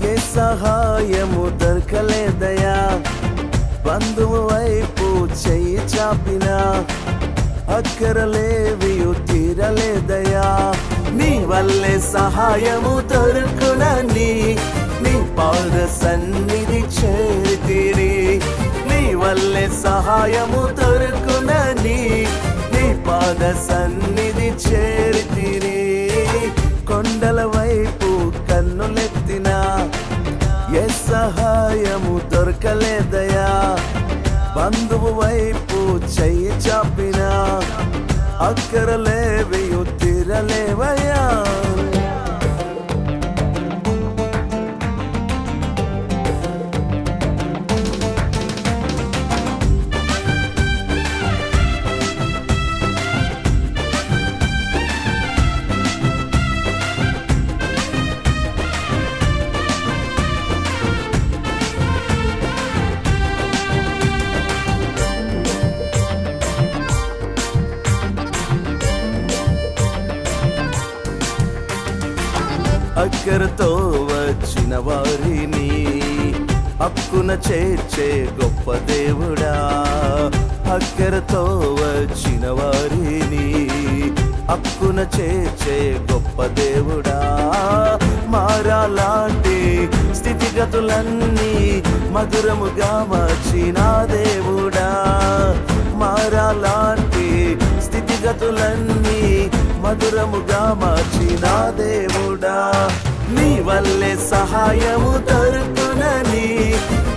ఏ సహాయము దొరకలేదయా బంధువు వైపు చెయ్యి చాపినా అక్కరలేవియు తీరలేదయా నీ వల్లే సహాయము దొరుకునని నీ పాద సన్నిధి చేరితిరి నీ వల్లే సహాయము దొరుకునని నీ పాద సన్నిధి చేరితిరి కొండల వైపు కన్నులెత్తినా ఏ సహాయము దొరకలేదయా బంధువు వైపు చెయ్యి చాపినా అక్కరలేవియు తీరలేవయ్యా అక్కరతో వచ్చిన వారిని హక్కున చేర్చే గొప్ప దేవుడా అక్కరతో వచ్చిన వారిని హక్కున చేర్చే గొప్ప దేవుడా మారాలాంటి స్థితిగతులన్నీ మధురముగా మార్చిన దేవుడా మారాలాంటి స్థితిగతులన్నీ మధురముగా మార్చిన దేవుడా నీ వల్లే సహాయము దొరుకునని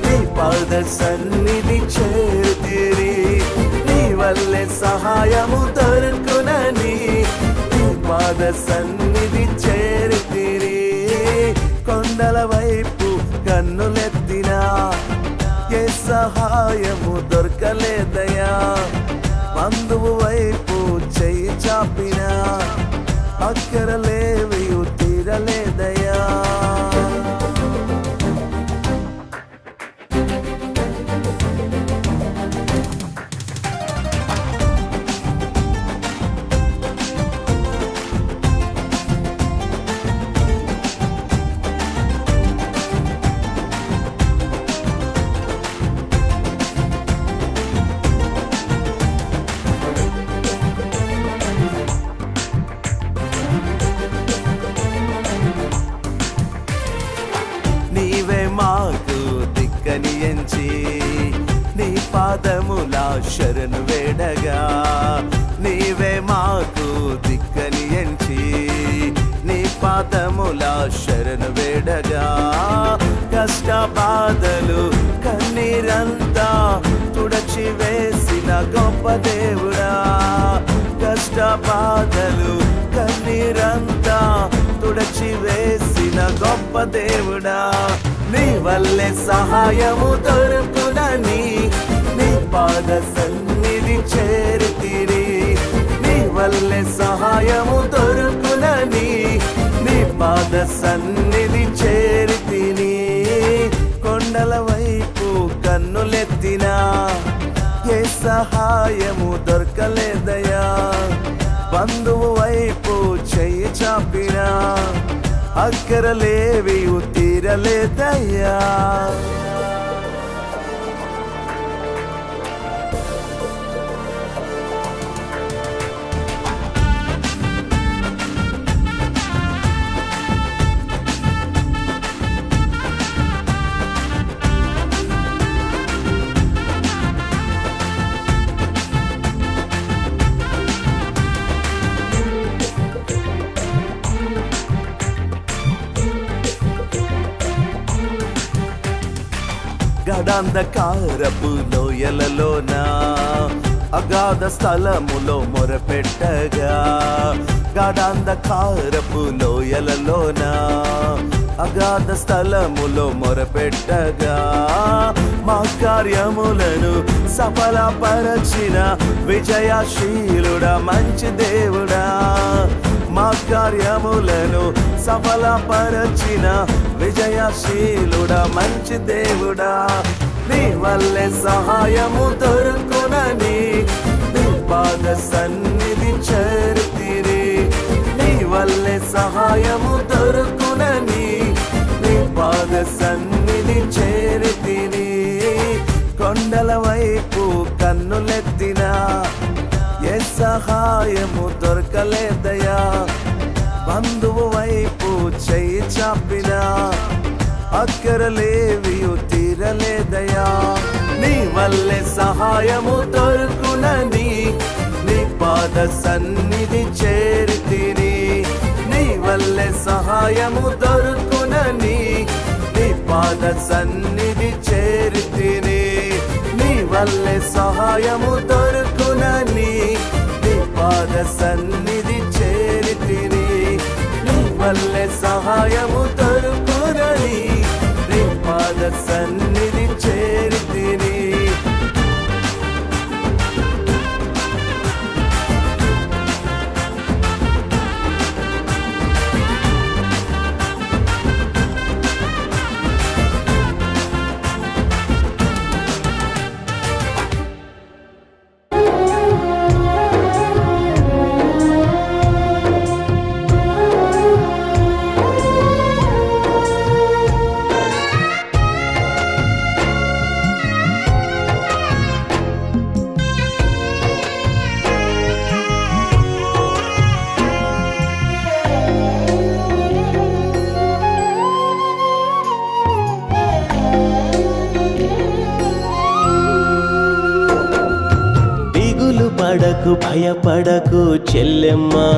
నీ పాద సన్నిధి చేరితిరి నీ వల్లే సహాయము దొరుకునని నీ పాద సన్నిధి చేరితిరి కొండల వైపు కన్నులెత్తినా ఏ సహాయము దొరకలేదయా బంధువు వైపు చెయ్యి చాపినా అక్కరలేవియు తీరలేదయా నీవే మాకు దిక్కని ఎంచి నీ పాదముల శరణు వేడగా నీవే మాకు దిక్కని ఎంచి నీ పాదముల శరణు వేడగా కష్ట బాధలు కన్నీరంతా తుడచి వేసిన గొప్ప దేవుడా కష్ట బాధలు కన్నీరంతా తుడచి వేసిన గొప్ప దేవుడా నీ వల్లే సహాయము దొరుకునని నీ పాద సన్నిధి చేరితిరి నీ వల్లే సహాయము దొరుకునని నీ పాద సన్నిధి చేరితిని కొండల వైపు కన్నులెత్తినా ఏ సహాయము దొరకలేదయా బంధువు వైపు చెయ్యి చాపినా అక్కరలేవియు తీరలేదయ్యా గడాంధకారపు లోయలలోన అగాధ స్థలములో మొరపెట్టగా గడాంధకారపు లోయలలోన అగాధ స్థలములో మొరపెట్టగా మా కార్యములను సఫలపరచిన విజయశీలుడా మంచి దేవుడా మా కార్యములను సఫలపరచిన విజయశీలుడా మంచి దేవుడా నీ వల్లే సహాయము దొరుకునని నీ పాద సన్నిధి చేరితిరి నీ వల్లే సహాయము దొరుకునని నీ పాద సన్నిధి చేరితిని. కొండల వైపు కన్నులెత్తినా ఏ సహాయము దొరకలేదయా. బంధువు వైపు చెయ్యి చాపినా అక్కరలేవియు తీరలేదయా. నీ వల్లే సహాయము దొరుకునని నీ పాద సన్నిధి చేరితిని. నీ వల్లే సహాయము దొరుకునని నీ పాద సన్నిధి చేరితిని. నీ వల్లే సహాయము దొరుకునని నీ పాద సన్నిధి చేరితిని. నీ వల్లే సహాయము దొరుకునని నీ పాద సన్నిధి చేరితిని. పడకు భయపడకు చెల్లెమ్మా,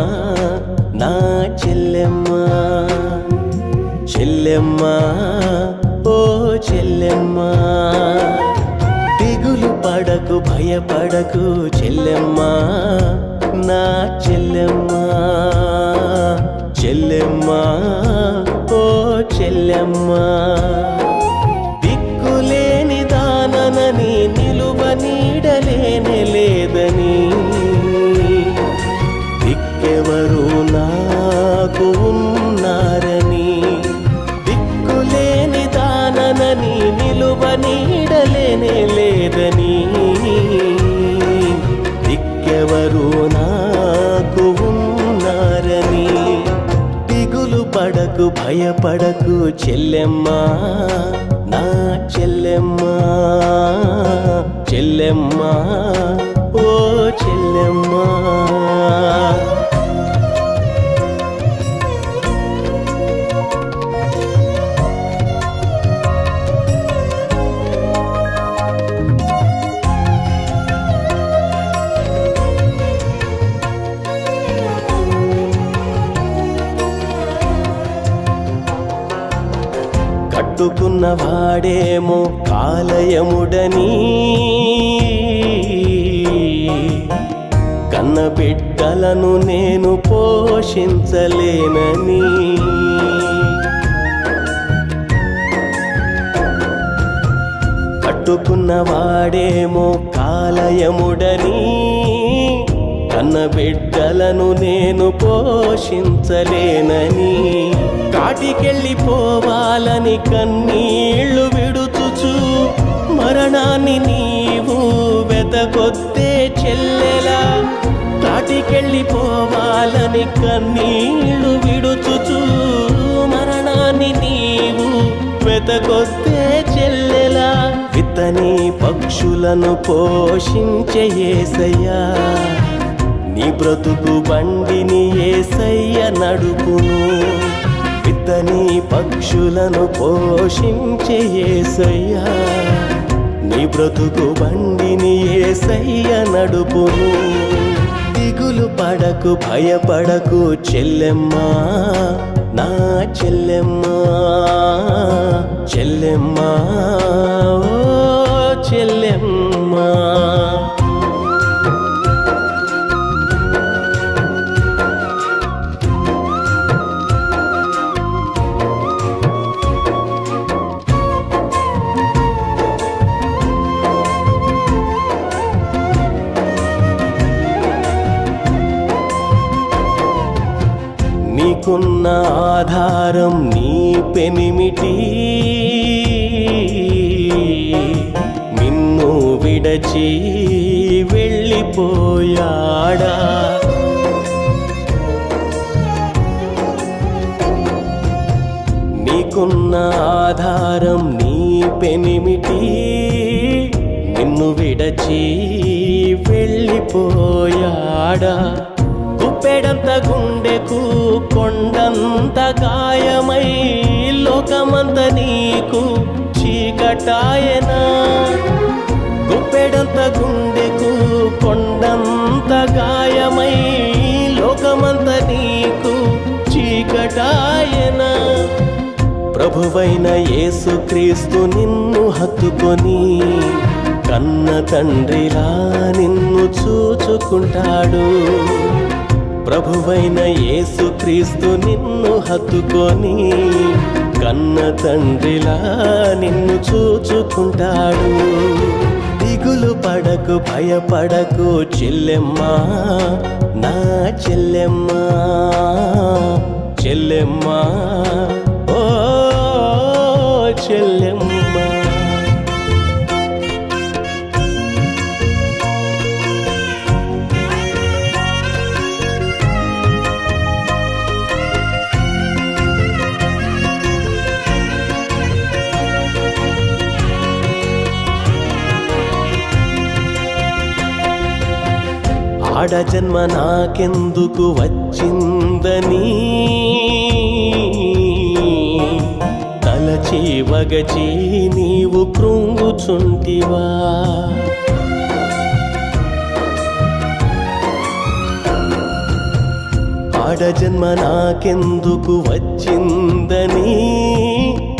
నా చెల్లెమ్మా. చెల్లెమ్మా ఓ చెల్లెమ్మా, దిగులు పడకు భయపడకు చెల్లెమ్మా, నా చెల్లెమ్మా. చెల్లెమ్మా ఓ చెల్లెమ్మా, దిక్కులేని దాననని నిలువ నీడలేనే లేదని దిక్కెవరు నాకు ఉన్నారని. దిక్కులేని దాననని నిలువ నీడలేనే లేదని దిక్కెవరు నాకు ఉన్నారని. దిగులు పడకు భయపడకు చెల్లెమ్మా, నా చెల్లెమ్మా. చెల్లెమ్మా ఓ చెల్లెమ్మా. కట్టుకున్న వాడేమో కాలయముడని కన్న బిడ్డలను నేను పోషించలేనని. కట్టుకున్న వాడేమో కాలయముడని కన్న బిడ్డలను నేను పోషించలేనని. కాటికెళ్ళిపోవాలని కన్నీళ్లు విడుచుచు మరణాన్ని నీవు వెతకొత్తే చెల్లెలా. కాటికెళ్ళిపోవాలని కన్నీళ్లు విడుచుచు మరణాన్ని నీవు వెతకొత్తే చెల్లెలా. విత్తని పక్షులను పోషించే యేసయ్యా, నీ బ్రతుకు బండిని యేసయ్య నడుపును. విత్తని పక్షులను పోషించే యేసయ్యా, నీ బ్రతుకు బండిని యేసయ్య నడుపును. దిగులు పడకు భయపడకు చెల్లెమ్మా, నా చెల్లెమ్మా. చెల్లెమ్మా ఓ చెల్లెమ్మా. నీకున్న ఆధారం నీ పెనిమిటి, నిన్ను విడచి వెళ్ళిపోయాడా. నీకున్న ఆధారం నీ పెనిమిటి నిన్ను విడచి వెళ్ళిపోయాడా గుప్పెడంత గుండెకు కొండంత గాయమై లోకమంత నీకు చీకటాయనా గుప్పెడంత గుండెకు కొండంత గాయమై లోకమంత నీకు చీకటాయనా ప్రభువైన యేసుక్రీస్తు నిన్ను హత్తుకొని కన్న తండ్రిలా నిన్ను చూచుకుంటాడు ప్రభువైన యేసుక్రీస్తు నిన్ను హత్తుకొని కన్న తండ్రిలా నిన్ను చూచుకుంటాడు దిగులు పడకు భయపడకు చెల్లెమ్మా నా చెల్లెమ్మా చెల్లెమ్మా ఓ చెల్లెమ్మా ఆడ జన్మ నాకెందుకు వచ్చిందని తలచి వగచి నీవు కృంగుచుంటివా ఆడ జన్మ నాకెందుకు వచ్చిందని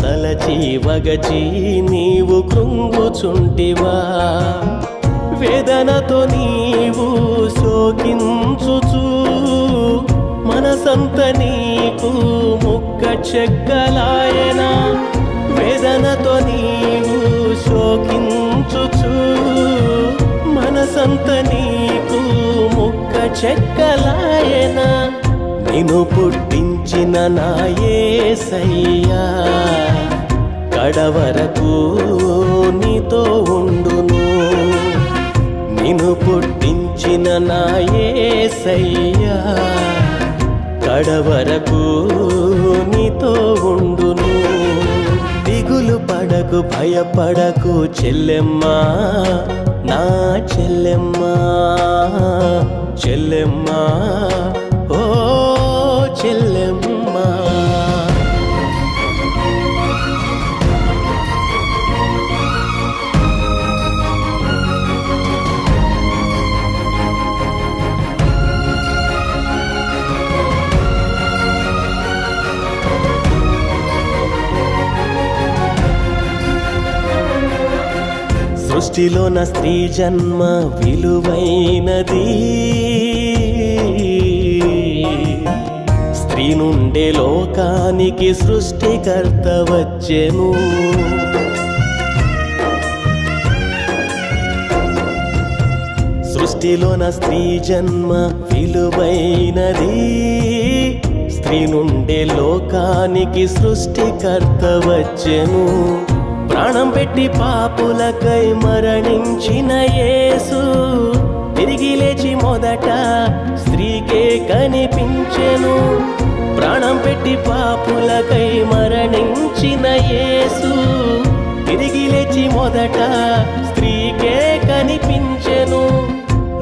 తలచి వగచి నీవు కృంగుచుంటివా వేదనతో నీవు శోకించుచు మనసంత నీకు ముక్క చెక్కలాయనా వేదనతో నీవు శోకించుచు మనసంత నీకు ముక్క చెక్కలాయనా నిన్ను పుట్టించిన నా యేసయ్యా కడవరకు నీతో ఉండును నిన్ను పుట్టించిన నా యేసయ్యా కడవరకు నీతో ఉండును దిగులు పడకు భయపడకు చెల్లెమ్మా నా చెల్లెమ్మా చెల్లెమ్మా ఓ చెల్లెమ్మా సృష్టిలో నా స్త్రీ జన్మ విలువైనది స్త్రీ నుండే లోకానికి సృష్టికర్త వచ్చెను సృష్టిలో నా స్త్రీ జన్మ విలువైనది స్త్రీ నుండే లోకానికి సృష్టికర్త వచ్చెను ప్రాణం పెట్టి పాపులకై మరణించిన యేసు తిరిగి లేచి మొదట స్త్రీకే కనిపించెను ప్రాణం పెట్టి పాపులకై మరణించిన యేసు తిరిగి లేచి మొదట స్త్రీకే కనిపించెను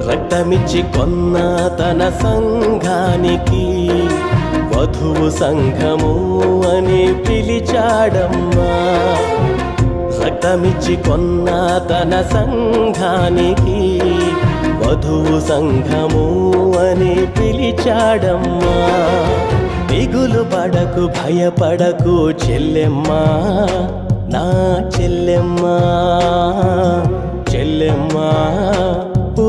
రక్తమిచ్చి కొన్న తన సంఘానికి వధువు సంఘము అని పిలిచాడమ్మా రక్తమిచ్చి కొన్న తన సంఘానికి వధువు సంఘము అని పిలిచాడమ్మా దిగులు పడకు భయపడకు చెల్లెమ్మా నా చెల్లెమ్మా చెల్లెమ్మా ఓ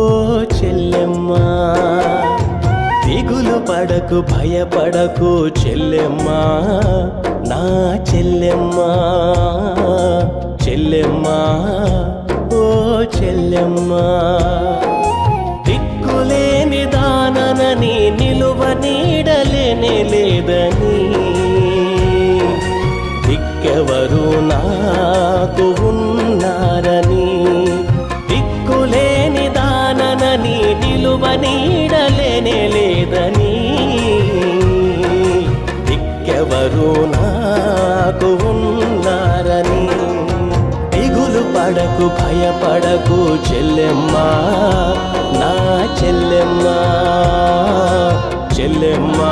చెల్లెమ్మా దిగులు పడకు భయపడకు చెల్లెమ్మా నా చెల్లెమ్మా చెల్లెమ్మా ఓ చెల్లెమ్మా దిక్కులేని దాననని నిలువ నీడలేనే లేదని దిక్కెవరు నాకు ఉన్నారని దిక్కులేని దాననని నిలువ నీడలేనే లేదని దిక్కెవరు నాకు నాకు ఉన్నారని. దిగులు పడకు భయపడకు చెల్లెమ్మా, నా చెల్లెమ్మా, చెల్లెమ్మా